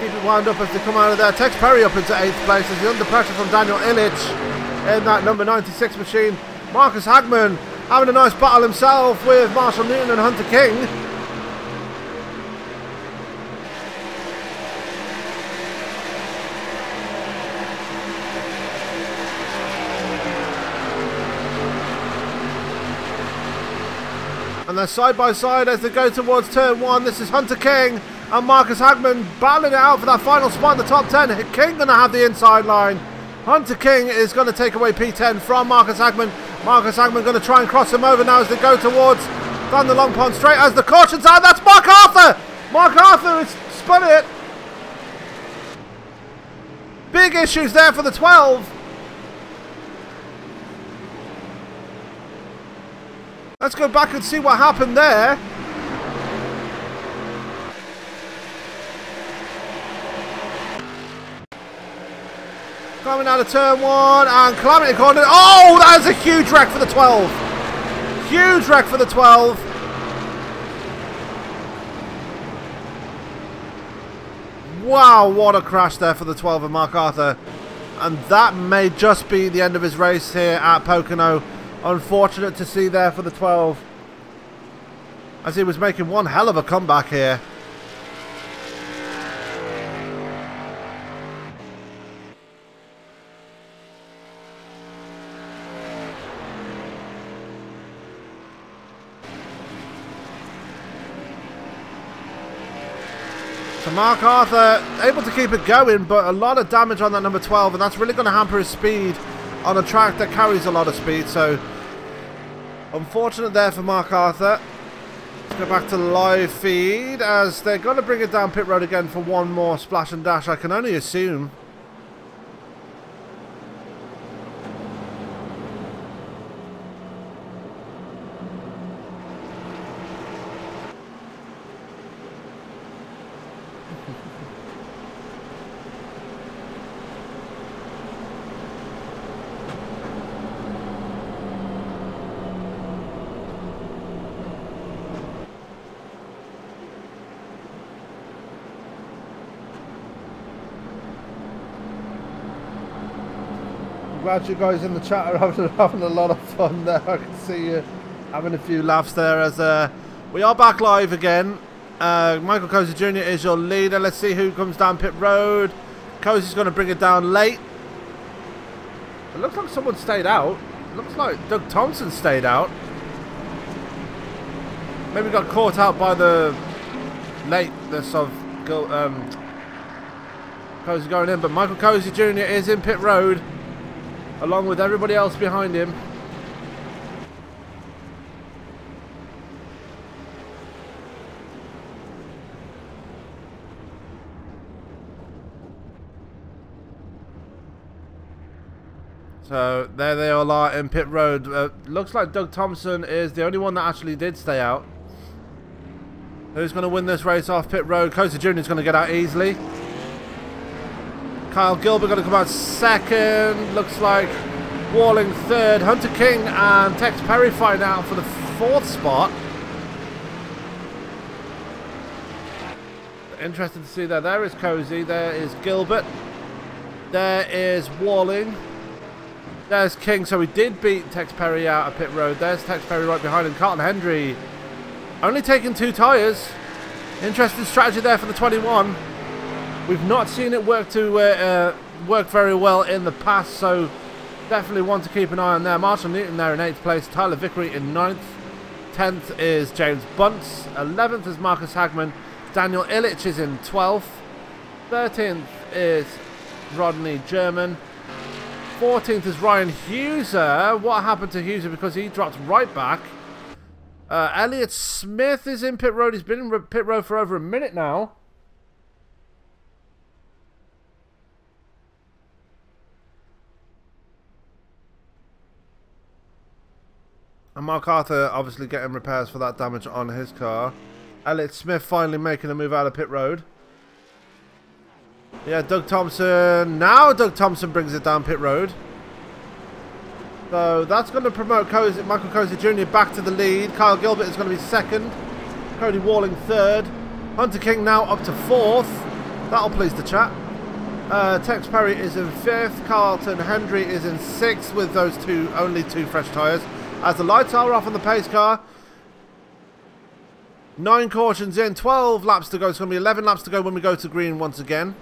Keep it wound up as they come out of there. Tex Perry up into 8th place as he's under pressure from Daniel Illich in that number 96 machine. Marcus Hagman having a nice battle himself with Marshall Newton and Hunter King. And they're side by side as they go towards turn 1. This is Hunter King and Marcus Hagman battling it out for that final spot in the top 10. King going to have the inside line. Hunter King is going to take away P10 from Marcus Hagman. Marcus Hagman going to try and cross him over now as they go towards down the long pond straight as the caution's out. That's Mark Arthur! Mark Arthur has spun it. Big issues there for the 12. Let's go back and see what happened there. Coming out of turn 1 and Calamity corner. Oh, that is a huge wreck for the 12. Huge wreck for the 12. Wow, what a crash there for the 12 of Mark Arthur. And that may just be the end of his race here at Pocono. Unfortunate to see there for the 12, as he was making one hell of a comeback here. So Mark Arthur able to keep it going, but a lot of damage on that number 12, and that's really going to hamper his speed on a track that carries a lot of speed. So unfortunate there for Mark Arthur. Let's go back to the live feed as they're going to bring it down pit road again for one more splash and dash, I can only assume. Glad you guys in the chat are having a lot of fun there. I can see you having a few laughs there as we are back live again. Michael Cozy Jr. is your leader. Let's see who comes down pit road. Cozy's going to bring it down late. It looks like someone stayed out. It looks like Doug Thompson stayed out. Maybe got caught out by the lateness of Cozy going in. But Michael Cozy Jr. is in pit road, along with everybody else behind him. So there they all are in pit road. Looks like Doug Thompson is the only one that actually did stay out. Who's going to win this race off pit road? Cozy Jr. is going to get out easily. Kyle Gilbert going to come out second. Looks like Walling third. Hunter King and Tex Perry fighting out for the fourth spot. Interesting to see there. There is Cozy. There is Gilbert. There is Walling. There's King. So he did beat Tex Perry out of pit road. There's Tex Perry right behind him. Carlton Hendry only taking 2 tyres. Interesting strategy there for the 21. We've not seen it work very well in the past, so definitely one to keep an eye on there. Marshall Newton there in 8th place. Tyler Vickery in 9th. 10th is James Bunce. 11th is Marcus Hagman. Daniel Illich is in 12th. 13th is Rodney German. 14th is Ryan Huser. What happened to Huser? Because he dropped right back. Elliot Smith is in pit road. He's been in pit road for over a minute now. And Mark Arthur obviously getting repairs for that damage on his car. Elliot Smith finally making a move out of pit road. Yeah, Doug Thompson. Now Doug Thompson brings it down pit road. So that's going to promote Michael Cozy Jr. back to the lead. Kyle Gilbert is going to be second. Cody Walling third. Hunter King now up to fourth. That'll please the chat. Tex Perry is in fifth. Carlton Hendry is in sixth with those only two fresh tyres. As the lights are off on the pace car. 9 cautions in, 12 laps to go. It's going to be 11 laps to go when we go to green once again.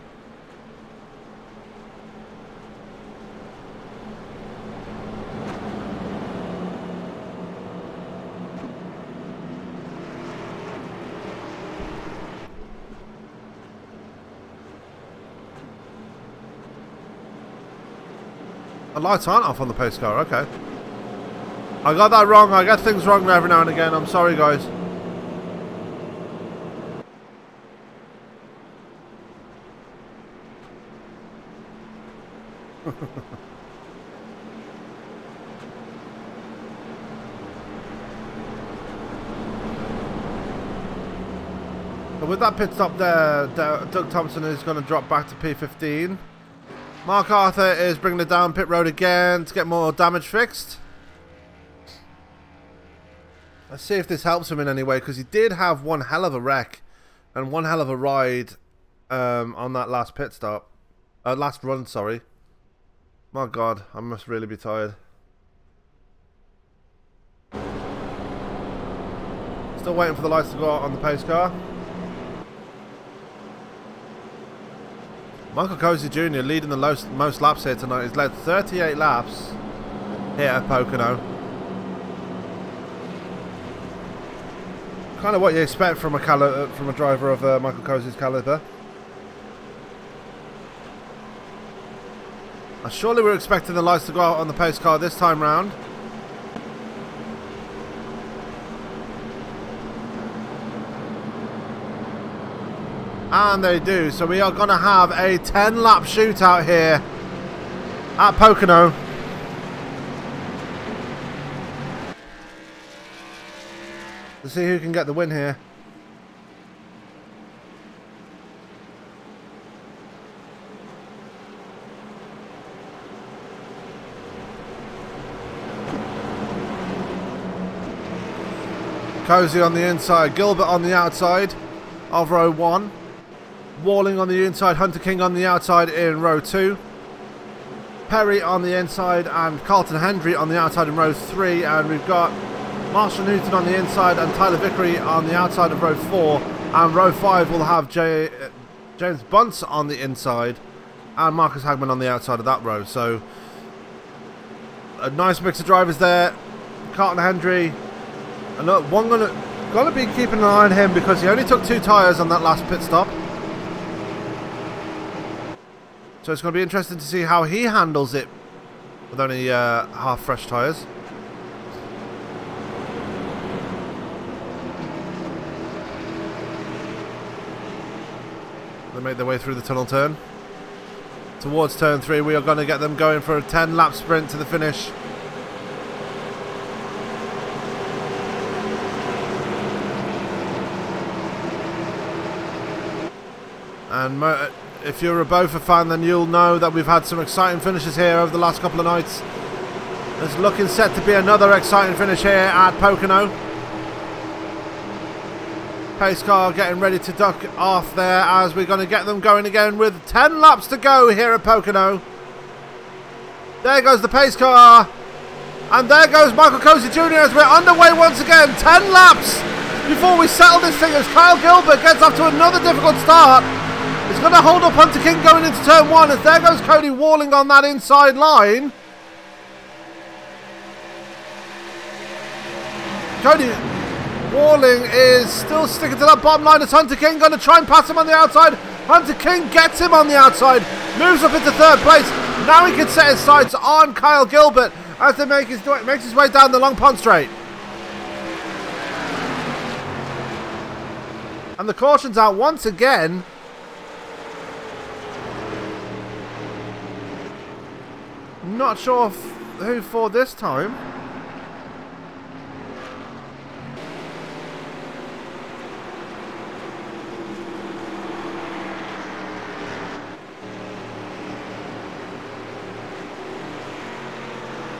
The lights aren't off on the pace car, okay. I got that wrong. I get things wrong every now and again. I'm sorry, guys. So with that pit stop there, Doug Thompson is going to drop back to P15. Mark Arthur is bringing it down pit road again to get more damage fixed. Let's see if this helps him in any way, because he did have one hell of a wreck and one hell of a ride on that last pit stop. Last run, sorry. My God, I must really be tired. Still waiting for the lights to go out on the pace car. Michael Cozy Jr. leading the most laps here tonight. He's led 38 laps here at Pocono. Kind of what you expect from a driver of Michael Cozy's caliber. Surely we're expecting the lights to go out on the pace car this time round. And they do. So we are going to have a 10-lap shootout here at Pocono. To see who can get the win here. Cozy on the inside, Gilbert on the outside of row 1. Walling on the inside, Hunter King on the outside in row 2. Perry on the inside and Carlton Hendry on the outside in row 3. And we've got Marshall Newton on the inside and Tyler Vickery on the outside of row 4. And row 5 will have James Bunce on the inside and Marcus Hagman on the outside of that row. So a nice mix of drivers there. Carlton Hendry. And look, one gonna be keeping an eye on him because he only took 2 tyres on that last pit stop. So it's going to be interesting to see how he handles it with only half fresh tyres. They make their way through the tunnel turn. Towards turn 3, we are going to get them going for a 10-lap sprint to the finish. And if you're a Bofa fan, then you'll know that we've had some exciting finishes here over the last couple of nights. It's looking set to be another exciting finish here at Pocono. Pace car getting ready to duck off there as we're going to get them going again with 10 laps to go here at Pocono. There goes the pace car. And there goes Michael Cozy Jr. as we're underway once again. 10 laps before we settle this thing as Kyle Gilbert gets off to another difficult start. He's going to hold up Hunter King going into turn 1 as there goes Cody Walling on that inside line. Cody Walling is still sticking to that bottom line as Hunter King going to try and pass him on the outside. Hunter King gets him on the outside, moves up into 3rd place. Now he can set his sights on Kyle Gilbert as they makes his way down the Long Pond Straight. And the caution's out once again. Not sure who for this time.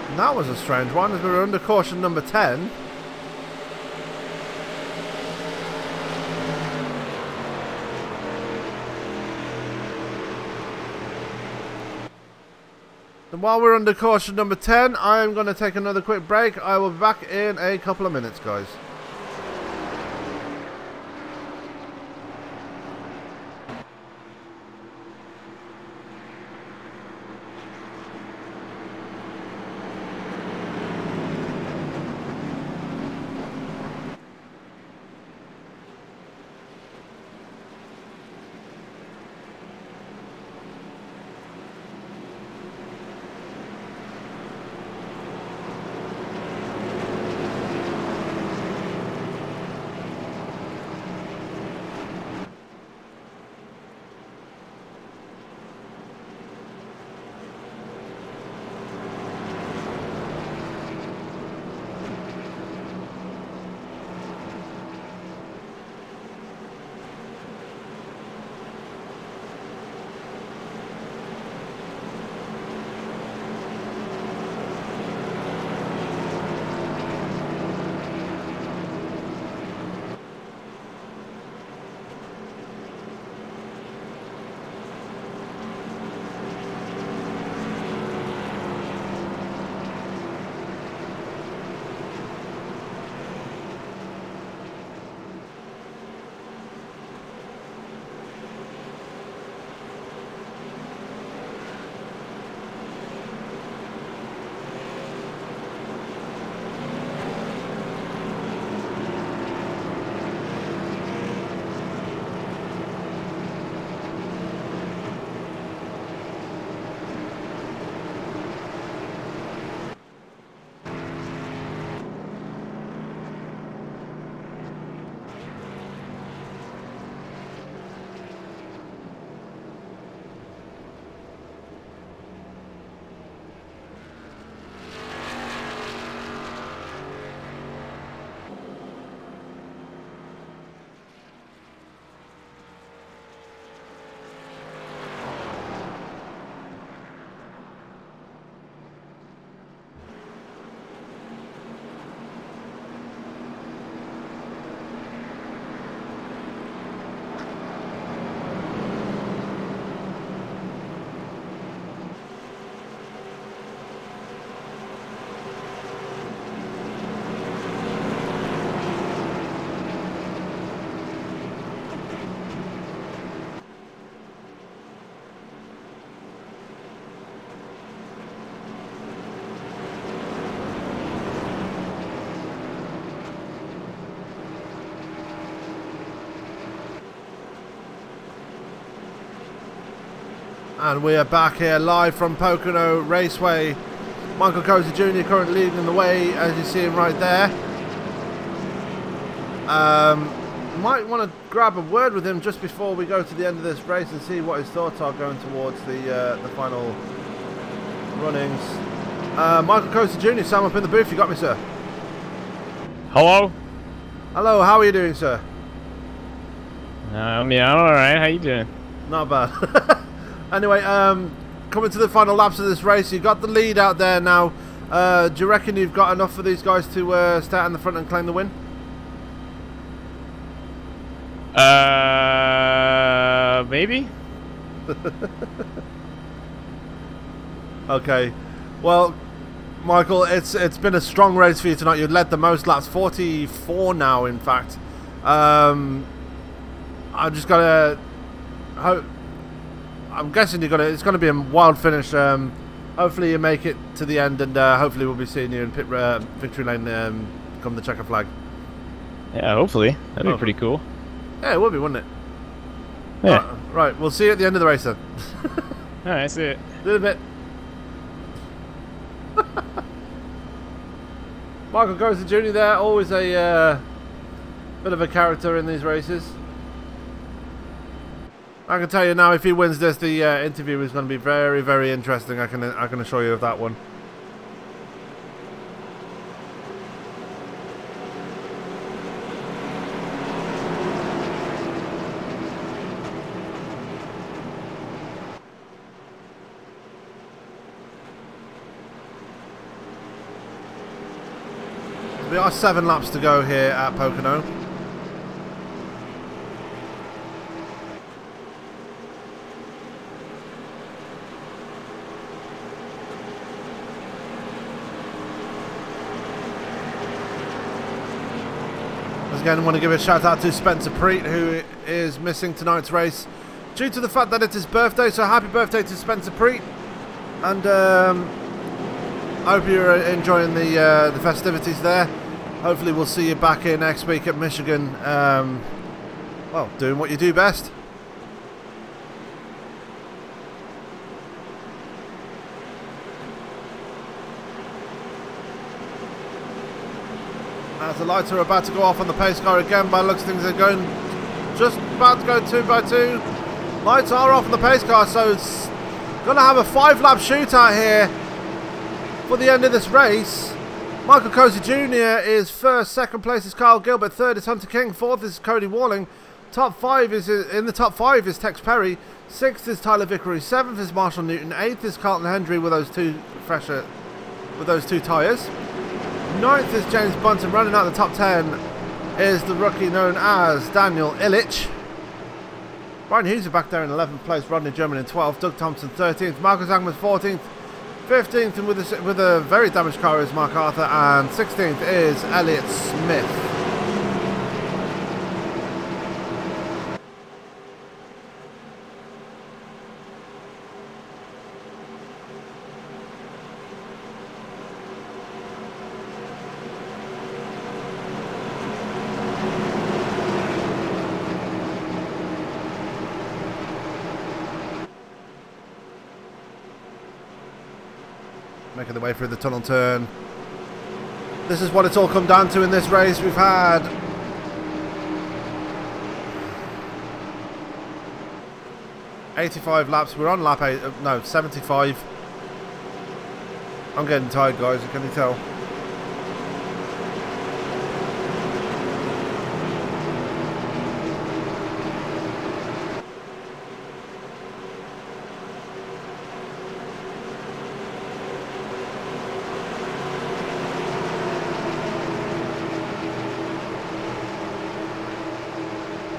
And that was a strange one as we were under caution number 10. And while we're under caution number 10, I am going to take another quick break. I will be back in a couple of minutes, guys. And we are back here live from Pocono Raceway. Michael Cozy Jr. currently leading the way, as you see him right there. Might want to grab a word with him just before we go to the end of this race and see what his thoughts are going towards the final runnings. Michael Cozy Jr., Sam up in the booth, you got me, sir? Hello? Hello, how are you doing, sir? Yeah, I'm alright. How you doing? Not bad. Anyway, coming to the final laps of this race, you got the lead out there now. Do you reckon you've got enough for these guys to start in the front and claim the win? Maybe? Okay. Well, Michael, it's been a strong race for you tonight. You've led the most laps, 44 now, in fact. I'm just gonna hope. I'm guessing it's gonna be a wild finish. Hopefully you make it to the end, and hopefully we'll be seeing you in victory lane come the checker flag. Yeah, hopefully. That'd be pretty cool. Yeah, it would be, wouldn't it? Yeah. Right, we'll see you at the end of the race then. Alright, see it. See you in a bit. Michael Cozy Jr. there, always a bit of a character in these races. I can tell you now, if he wins this, the interview is going to be very, very interesting. I can assure you of that one. There are 7 laps to go here at Pocono. Again, I want to give a shout out to Spencer Preet, who is missing tonight's race due to the fact that it's his birthday. So happy birthday to Spencer Preet, and I hope you're enjoying the festivities there. Hopefully we'll see you back here next week at Michigan, well, doing what you do best. As the lights are about to go off on the pace car again, by the looks of things, they're going just about to go 2 by 2. Lights are off on the pace car, so it's going to have a 5-lap shootout here for the end of this race. Michael Cozy Jr. is first, second place is Kyle Gilbert, third is Hunter King, fourth is Cody Walling, top 5 is in the top 5 is Tex Perry, sixth is Tyler Vickery, seventh is Marshall Newton, eighth is Carlton Hendry with those two tyres. Ninth is James Bunton. Running out the top 10 is the rookie known as Daniel Illich. Brian Hughes is back there in 11th place. Rodney German in 12th. Doug Thompson 13th. Marcus Hagman 14th. 15th, and with a very damaged car is Mark Arthur. And 16th is Elliot Smith. Making the way through the tunnel turn. This is what it's all come down to in this race. We've had ...85 laps. We're on lap 8, no, 75. I'm getting tired, guys, can you tell?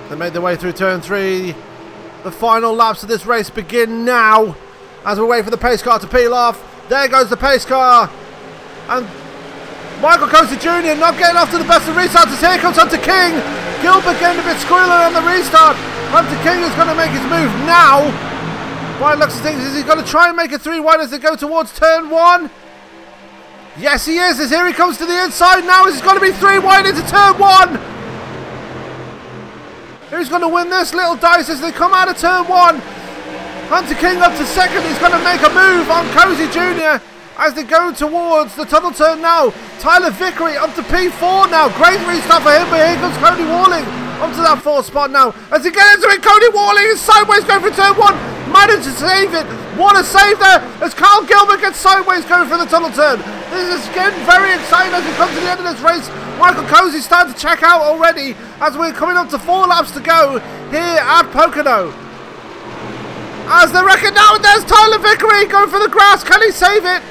They made their way through turn 3. The final laps of this race begin now as we wait for the pace car to peel off. There goes the pace car. And Michael Cozy Jr. not getting off to the best of restarts. Here comes Hunter King. Gilbert getting a bit squirrely on the restart. Hunter King is going to make his move now. By looks of things, is he going to try and make it 3 wide as they go towards turn 1? Yes, he is. As here he comes to the inside now. Is he going to be 3 wide into turn 1? Who's going to win this? Little Dice as they come out of turn 1. Hunter King up to second. He's going to make a move on Cozy Jr. as they go towards the tunnel turn now. Tyler Vickery up to P4 now. Great restart for him, but here comes Cody Walling up to that 4th spot now. As he gets into it, Cody Walling is sideways going for turn 1. Managed to save it. What a save there as Carl Gilbert gets sideways going for the tunnel turn. This is getting very exciting as we come to the end of this race. Michael Cozy's starting to check out already as we're coming up to 4 laps to go here at Pocono. As they reckon now, there's Tyler Vickery going for the grass. Can he save it?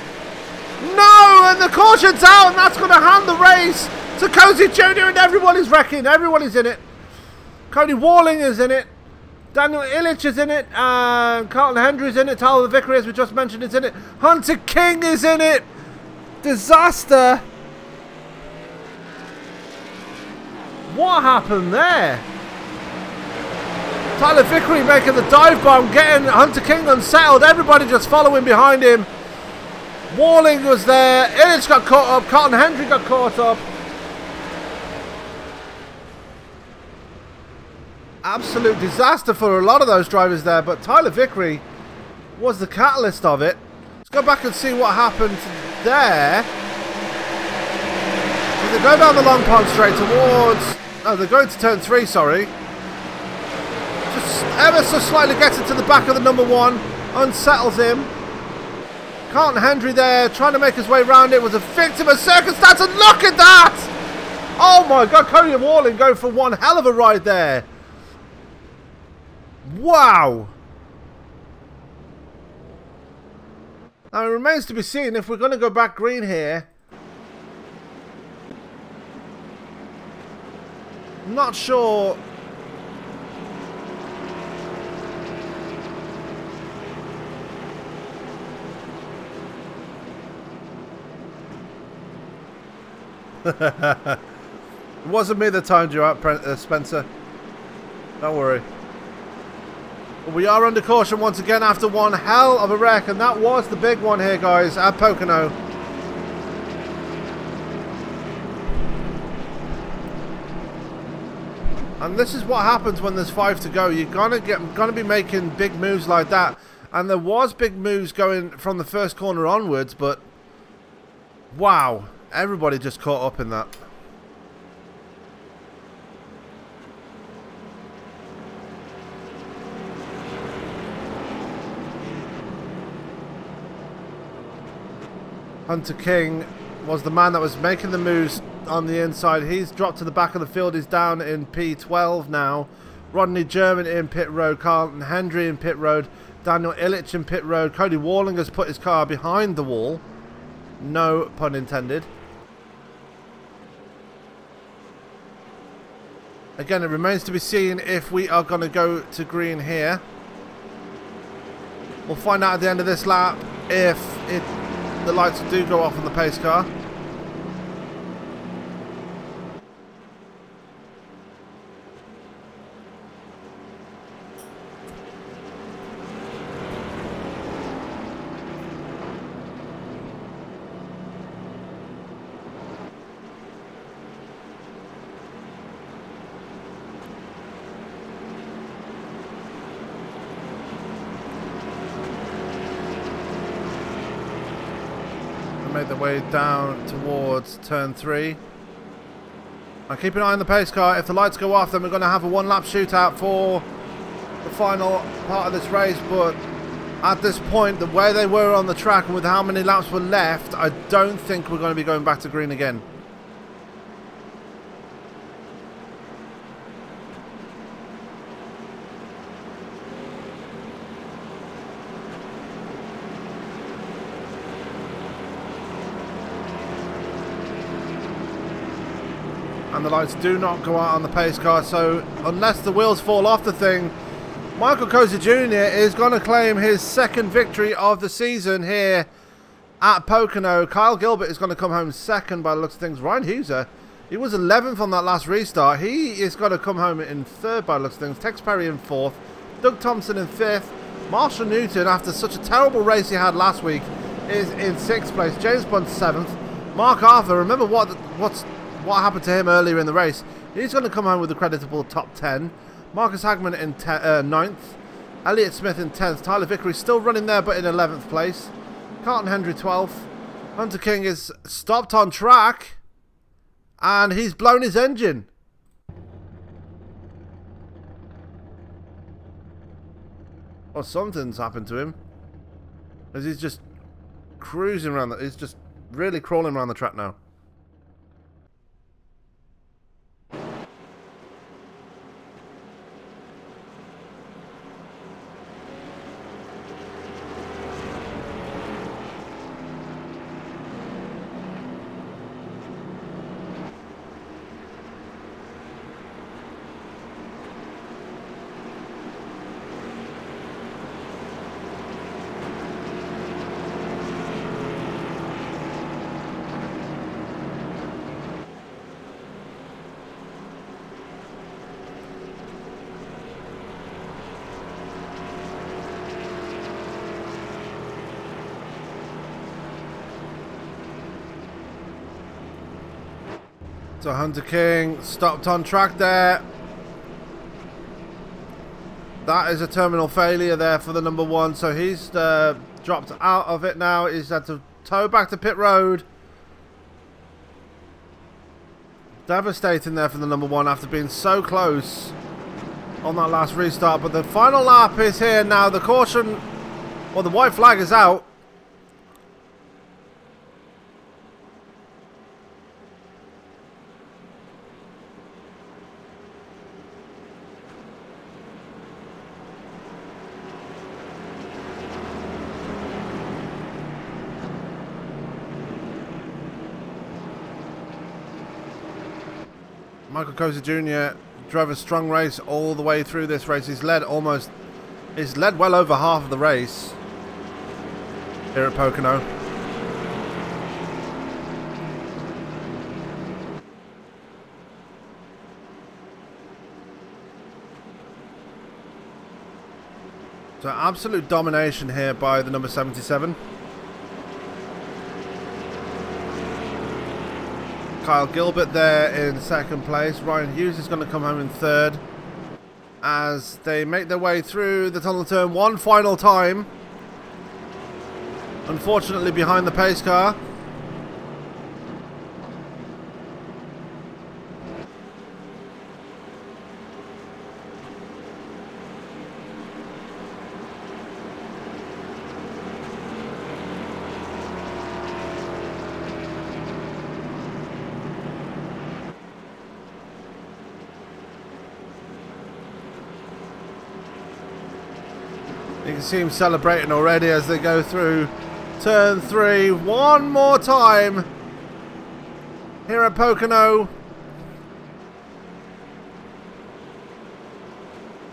No, and the caution's out, and that's going to hand the race to Cozy Jr. and everyone is wrecking. Everyone is in it. Cody Walling is in it. Daniel Illich is in it. Carlton Hendry's in it. Tyler Vickery, as we just mentioned, is in it. Hunter King is in it. Disaster. What happened there? Tyler Vickery making the dive bomb, getting Hunter King unsettled. Everybody just following behind him. Walling was there. Illich got caught up. Carlton Hendry got caught up. Absolute disaster for a lot of those drivers there, but Tyler Vickery was the catalyst of it. Let's go back and see what happened there. As they go down the long pond straight towards... Oh, they're going to turn 3, sorry. Just ever so slightly gets into the back of the number 1. Unsettles him. Carlton Hendry there, trying to make his way around it. Was a victim of circumstance, and look at that! Oh my God, Cody Walling going for one hell of a ride there. Wow! Now it remains to be seen if we're going to go back green here. I'm not sure. It wasn't me that timed you out, Spencer. Don't worry. We are under caution once again after one hell of a wreck, and that was the big one here, guys, at Pocono. And this is what happens when there's 5 to go. You're gonna be making big moves like that, and there was big moves going from the first corner onwards, but wow, everybody just caught up in that. Hunter King was the man that was making the moves on the inside. He's dropped to the back of the field. He's down in P12 now. Rodney German in pit road. Carlton Hendry in pit road. Daniel Illich in pit road. Cody Walling has put his car behind the wall. No pun intended. Again, it remains to be seen if we are going to go to green here. We'll find out at the end of this lap if the lights do go off on the pace car. Made their way down towards turn 3. Now keep an eye on the pace car. If the lights go off, then we're going to have a 1 lap shootout for the final part of this race. But at this point, the way they were on the track and with how many laps were left, I don't think we're going to be going back to green again. And the lights do not go out on the pace car, so unless the wheels fall off the thing, Michael Cozy Jr. is going to claim his 2nd victory of the season here at Pocono. Kyle Gilbert is going to come home 2nd by the looks of things. Ryan Huser, he was 11th on that last restart. He is going to come home in 3rd by the looks of things. Tex Perry in 4th. Doug Thompson in 5th. Marshall Newton, after such a terrible race he had last week, is in 6th place. James Bond 7th. Mark Arthur, remember what happened to him earlier in the race. He's going to come home with a creditable top 10. Marcus Hagman in 9th. Elliott Smith in 10th. Tyler Vickery still running there, but in 11th place. Carlton Hendry 12th. Hunter King is stopped on track. And he's blown his engine. Or something's happened to him. As he's just cruising around. He's just really crawling around the track now. So Hunter King stopped on track there. That is a terminal failure there for the number 1. So he's dropped out of it now. He's had to tow back to pit road. Devastating there for the number 1 after being so close on that last restart. But the final lap is here now. The caution, well, the white flag is out. Michael Cozy Jr. drove a strong race all the way through this race. He's led well over half of the race here at Pocono. So absolute domination here by the number 77. Kyle Gilbert there in 2nd place. Ryan Hughes is going to come home in 3rd as they make their way through the tunnel turn one final time. Unfortunately behind the pace car. You can see him celebrating already as they go through turn 3 one more time here at Pocono.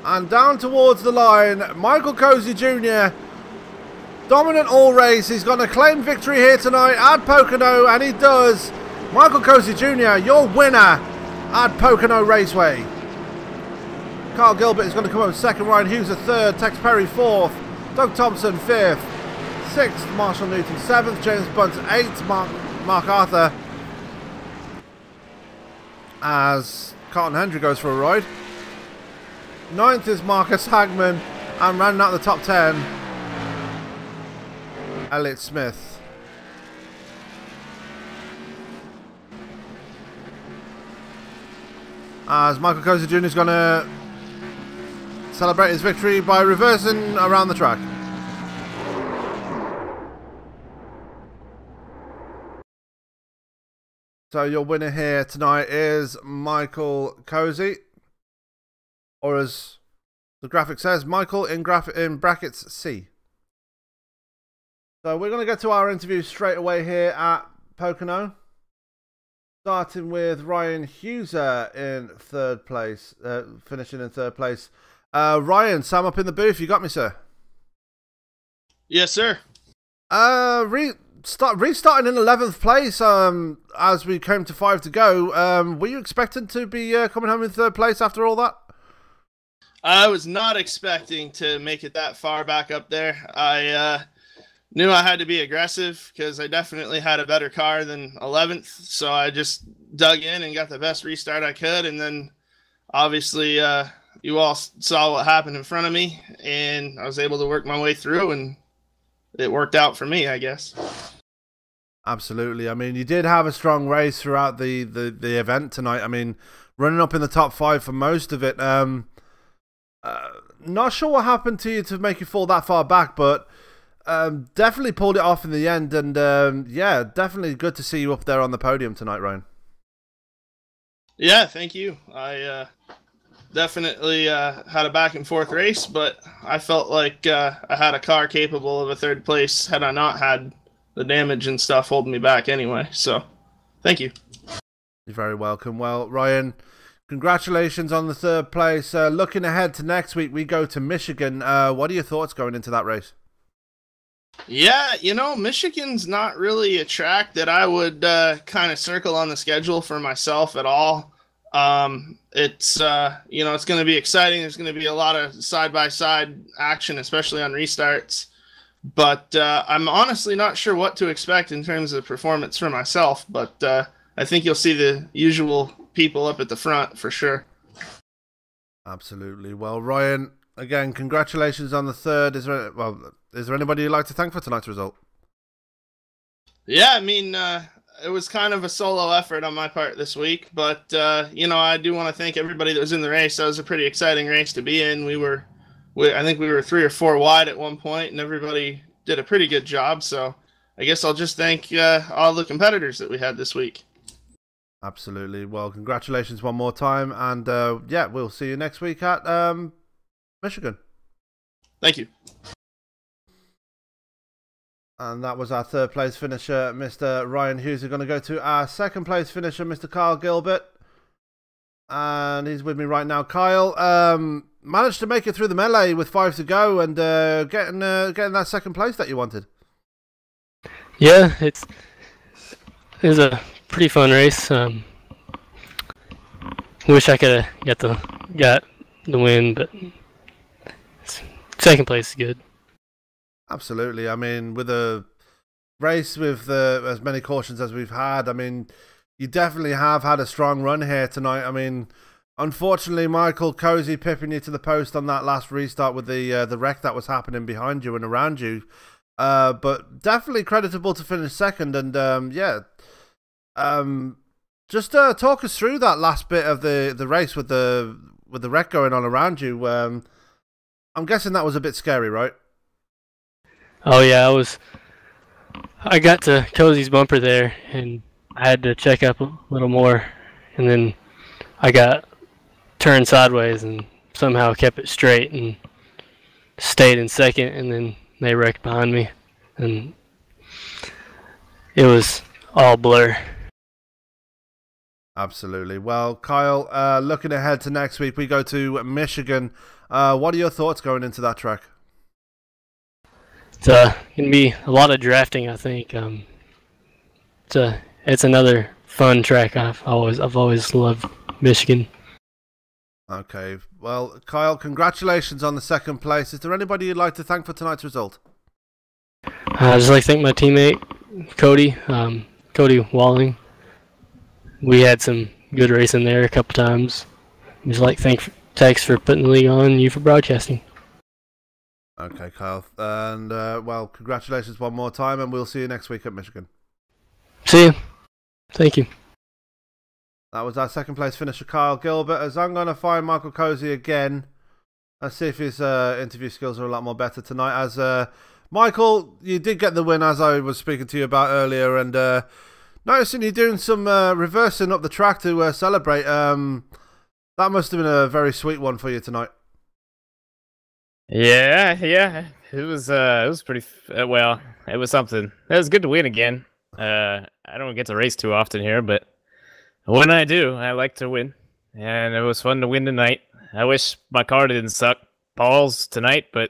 And down towards the line, Michael Cozy Jr. dominant all race. He's going to claim victory here tonight at Pocono, and he does. Michael Cozy Jr., your winner at Pocono Raceway. Carl Gilbert is going to come up 2nd, Ryan Hughes 3rd, Tex Perry 4th, Doug Thompson 5th, 6th, Marshall Newton 7th, James Bunt 8th, Mark Arthur, as Carlton Hendry goes for a ride. 9th is Marcus Hagman, and rounding out the top 10, Elliott Smith. As Michael Cozy Jr. is going to celebrate his victory by reversing around the track. So your winner here tonight is Michael Cozy, or as the graphic says, Michael in brackets C. So we're going to get to our interview straight away here at Pocono. Starting with Ryan Hughes in 3rd place, finishing in 3rd place. Ryan, Sam up in the booth. You got me, sir? Yes, sir. Restarting in 11th place as we came to 5 to go. Were you expecting to be coming home in 3rd place after all that? I was not expecting to make it that far back up there. I knew I had to be aggressive because I definitely had a better car than 11th. So I just dug in and got the best restart I could. And then obviously, you all saw what happened in front of me, and I was able to work my way through, and it worked out for me, I guess. Absolutely. I mean, you did have a strong race throughout the event tonight. I mean, running up in the top 5 for most of it. Not sure what happened to you to make you fall that far back, but definitely pulled it off in the end. And yeah, definitely good to see you up there on the podium tonight, Ryan. Yeah, thank you. I definitely had a back and forth race, but I felt like I had a car capable of a 3rd place had I not had the damage and stuff holding me back anyway. So thank you. You're very welcome. Well, Ryan, congratulations on the 3rd place. Looking ahead to next week, we go to Michigan. What are your thoughts going into that race? Yeah, you know, Michigan's not really a track that I would kind of circle on the schedule for myself at all. It's you know, it's going to be exciting. There's going to be a lot of side-by-side action, especially on restarts. But I'm honestly not sure what to expect in terms of performance for myself. But I think you'll see the usual people up at the front for sure. Absolutely. Well, Ryan, again, congratulations on the 3rd. Is there anybody you'd like to thank for tonight's result? Yeah, I mean, it was kind of a solo effort on my part this week, but you know, I do want to thank everybody that was in the race. That was a pretty exciting race to be in. I think we were 3 or 4 wide at one point, and everybody did a pretty good job. So I guess I'll just thank all the competitors that we had this week. Absolutely. Well, congratulations one more time, and yeah, we'll see you next week at Michigan. Thank you. And that was our 3rd place finisher, Mr. Ryan Hughes. We're going to go to our 2nd place finisher, Mr. Kyle Gilbert. And he's with me right now. Kyle managed to make it through the melee with 5 to go and getting that 2nd place that you wanted. Yeah, it was a pretty fun race. Wish I could have got the win, but 2nd place is good. Absolutely. I mean, with a race with as many cautions as we've had, I mean, you definitely have had a strong run here tonight. I mean, unfortunately, Michael Cozy pipping you to the post on that last restart with the wreck that was happening behind you and around you. But definitely creditable to finish 2nd. And yeah, just talk us through that last bit of the race with the wreck going on around you. I'm guessing that was a bit scary, right? Oh yeah, I got to Cozy's bumper there, and I had to check up a little more, and then I got turned sideways and somehow kept it straight and stayed in 2nd, and then they wrecked behind me, and it was all blur. Absolutely. Well, Kyle, looking ahead to next week, we go to Michigan. What are your thoughts going into that track? It's going to be a lot of drafting, I think. It's another fun track. I've always loved Michigan. Okay. Well, Kyle, congratulations on the 2nd place. Is there anybody you'd like to thank for tonight's result? I'd just like to thank my teammate, Cody Walling. We had some good racing there a couple times. Just like thanks for putting the league on, you for broadcasting. Okay, Kyle. And, well, congratulations one more time, and we'll see you next week at Michigan. See you. Thank you. That was our 2nd place finisher, Kyle Gilbert. As I'm going to find Michael Cozy again. Let's see if his interview skills are a lot more better tonight. As Michael, you did get the win, as I was speaking to you about earlier, and noticing you doing some reversing up the track to celebrate. That must have been a very sweet one for you tonight. Yeah, it was pretty well. It was something. It was good to win again. I don't get to race too often here, but when I do, I like to win, and it was fun to win tonight. I wish my car didn't suck balls tonight, but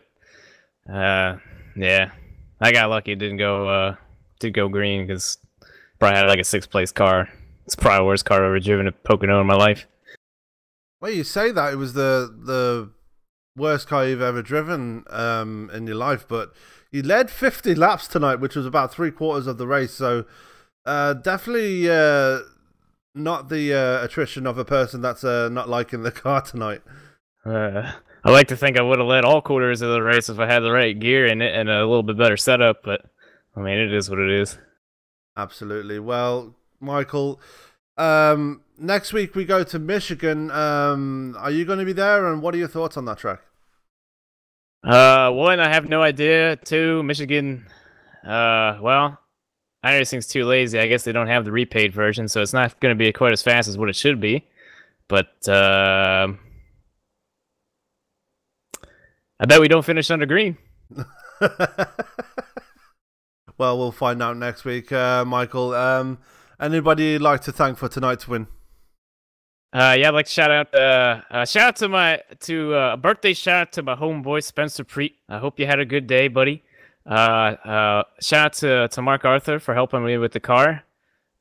yeah, I got lucky. It didn't go green because probably had like a 6th place car. It's probably the worst car I've ever driven at Pocono in my life. Well, you say that it was the worst car you've ever driven in your life, but you led 50 laps tonight, which was about 3/4 of the race. So definitely not the attrition of a person that's not liking the car tonight. I like to think I would have led all quarters of the race if I had the right gear in it and a little bit better setup, but I mean, it is what it is. Absolutely. Well, Michael, next week we go to Michigan. Are you going to be there, and what are your thoughts on that track? One, I have no idea. Two, Michigan, well, iRacing's too lazy. I guess they don't have the repaid version, so it's not going to be quite as fast as what it should be. But I bet we don't finish under green. Well, we'll find out next week, Michael. Anybody you'd like to thank for tonight's win? Yeah, I'd like to shout out a birthday shout out to my homeboy Spencer Preet. I hope you had a good day, buddy. Shout out to Mark Arthur for helping me with the car.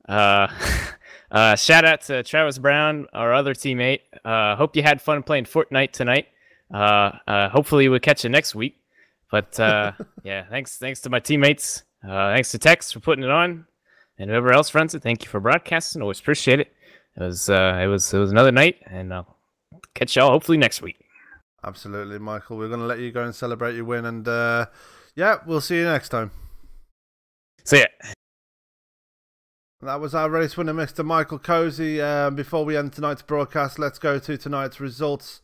Shout out to Travis Brown, our other teammate. Hope you had fun playing Fortnite tonight. Hopefully we'll catch you next week. But yeah, thanks to my teammates. Thanks to Tex for putting it on, and whoever else runs it. Thank you for broadcasting. Always appreciate it. It was another night, and I'll catch y'all hopefully next week. Absolutely, Michael. We're gonna let you go and celebrate your win, and yeah, we'll see you next time. See ya. That was our race winner, Mr. Michael Cozy. Before we end tonight's broadcast, let's go to tonight's results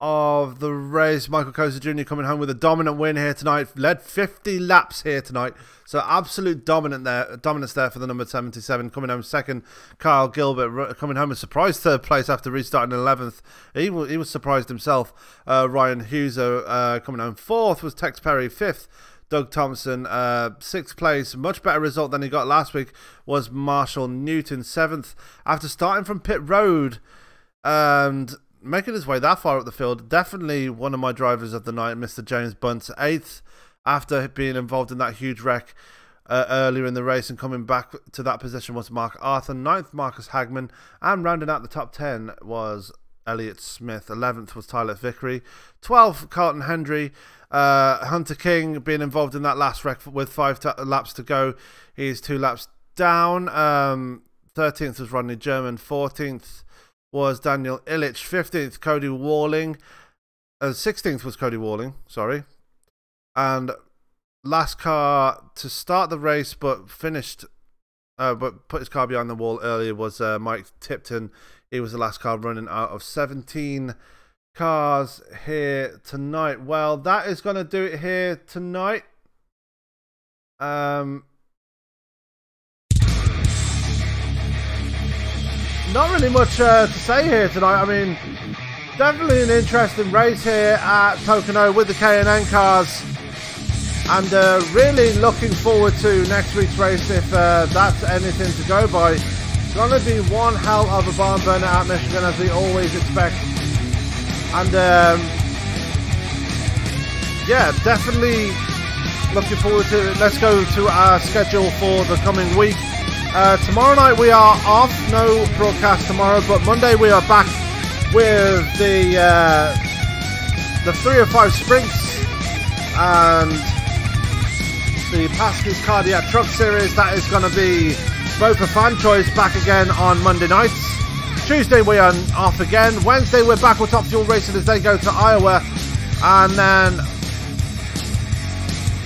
of the race. Michael Cozy Jr. coming home with a dominant win here tonight. Led 50 laps here tonight. So absolute dominance there for the number 77. Coming home second, Kyle Gilbert coming home a surprise third place after restarting 11th. He was surprised himself. Ryan Huser coming home fourth was Tex Perry. Fifth, Doug Thompson. Sixth place, much better result than he got last week, was Marshall Newton. Seventh, after starting from pit road and making his way that far up the field, definitely one of my drivers of the night, Mr. James Bunce. Eighth, after being involved in that huge wreck earlier in the race and coming back to that position, was Mark Arthur. Ninth, Marcus Hagman. And rounding out the top 10 was Elliott Smith. 11th was Tyler Vickery. 12th, Carlton Hendry. Hunter King being involved in that last wreck with 5 laps to go. He's 2 laps down. 13th was Rodney German. 14th was Daniel Illich. 15th, Cody Walling. 16th was Cody Walling, sorry. And last car to start the race but finished, but put his car behind the wall earlier was Mike Tipton. He was the last car running out of 17 cars here tonight. Well, that is going to do it here tonight. Not really much to say here tonight. I mean, definitely an interesting race here at Pocono with the K&N cars. And really looking forward to next week's race if that's anything to go by. It's going to be one hell of a barn burner at Michigan, as we always expect. And yeah, definitely looking forward to it. Let's go to our schedule for the coming week. Tomorrow night we are off, no broadcast tomorrow, but Monday we are back with the 305 sprints and the Paskins Cardiac Truck Series. That is going to be both a fan choice back again on Monday nights. Tuesday we are off again. Wednesday we're back with Top Fuel Racing as they go to Iowa, and then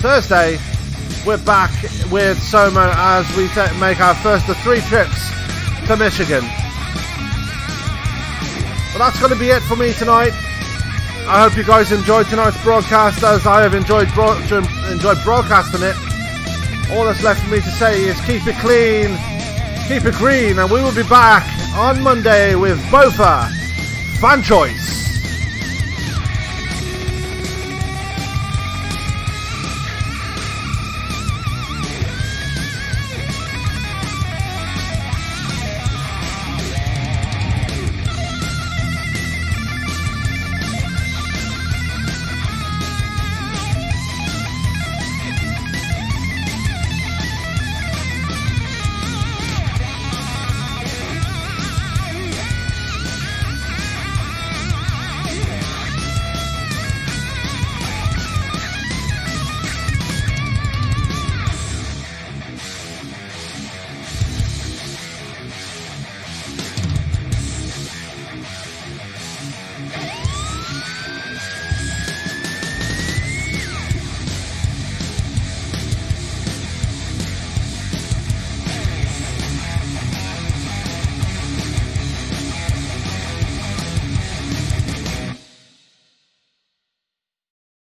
Thursday we're back with Soma as we make our first of 3 trips to Michigan. But that's going to be it for me tonight. I hope you guys enjoyed tonight's broadcast as I have enjoyed broadcasting it. All that's left for me to say is keep it clean, keep it green, and we will be back on Monday with Bofa Fan Choice.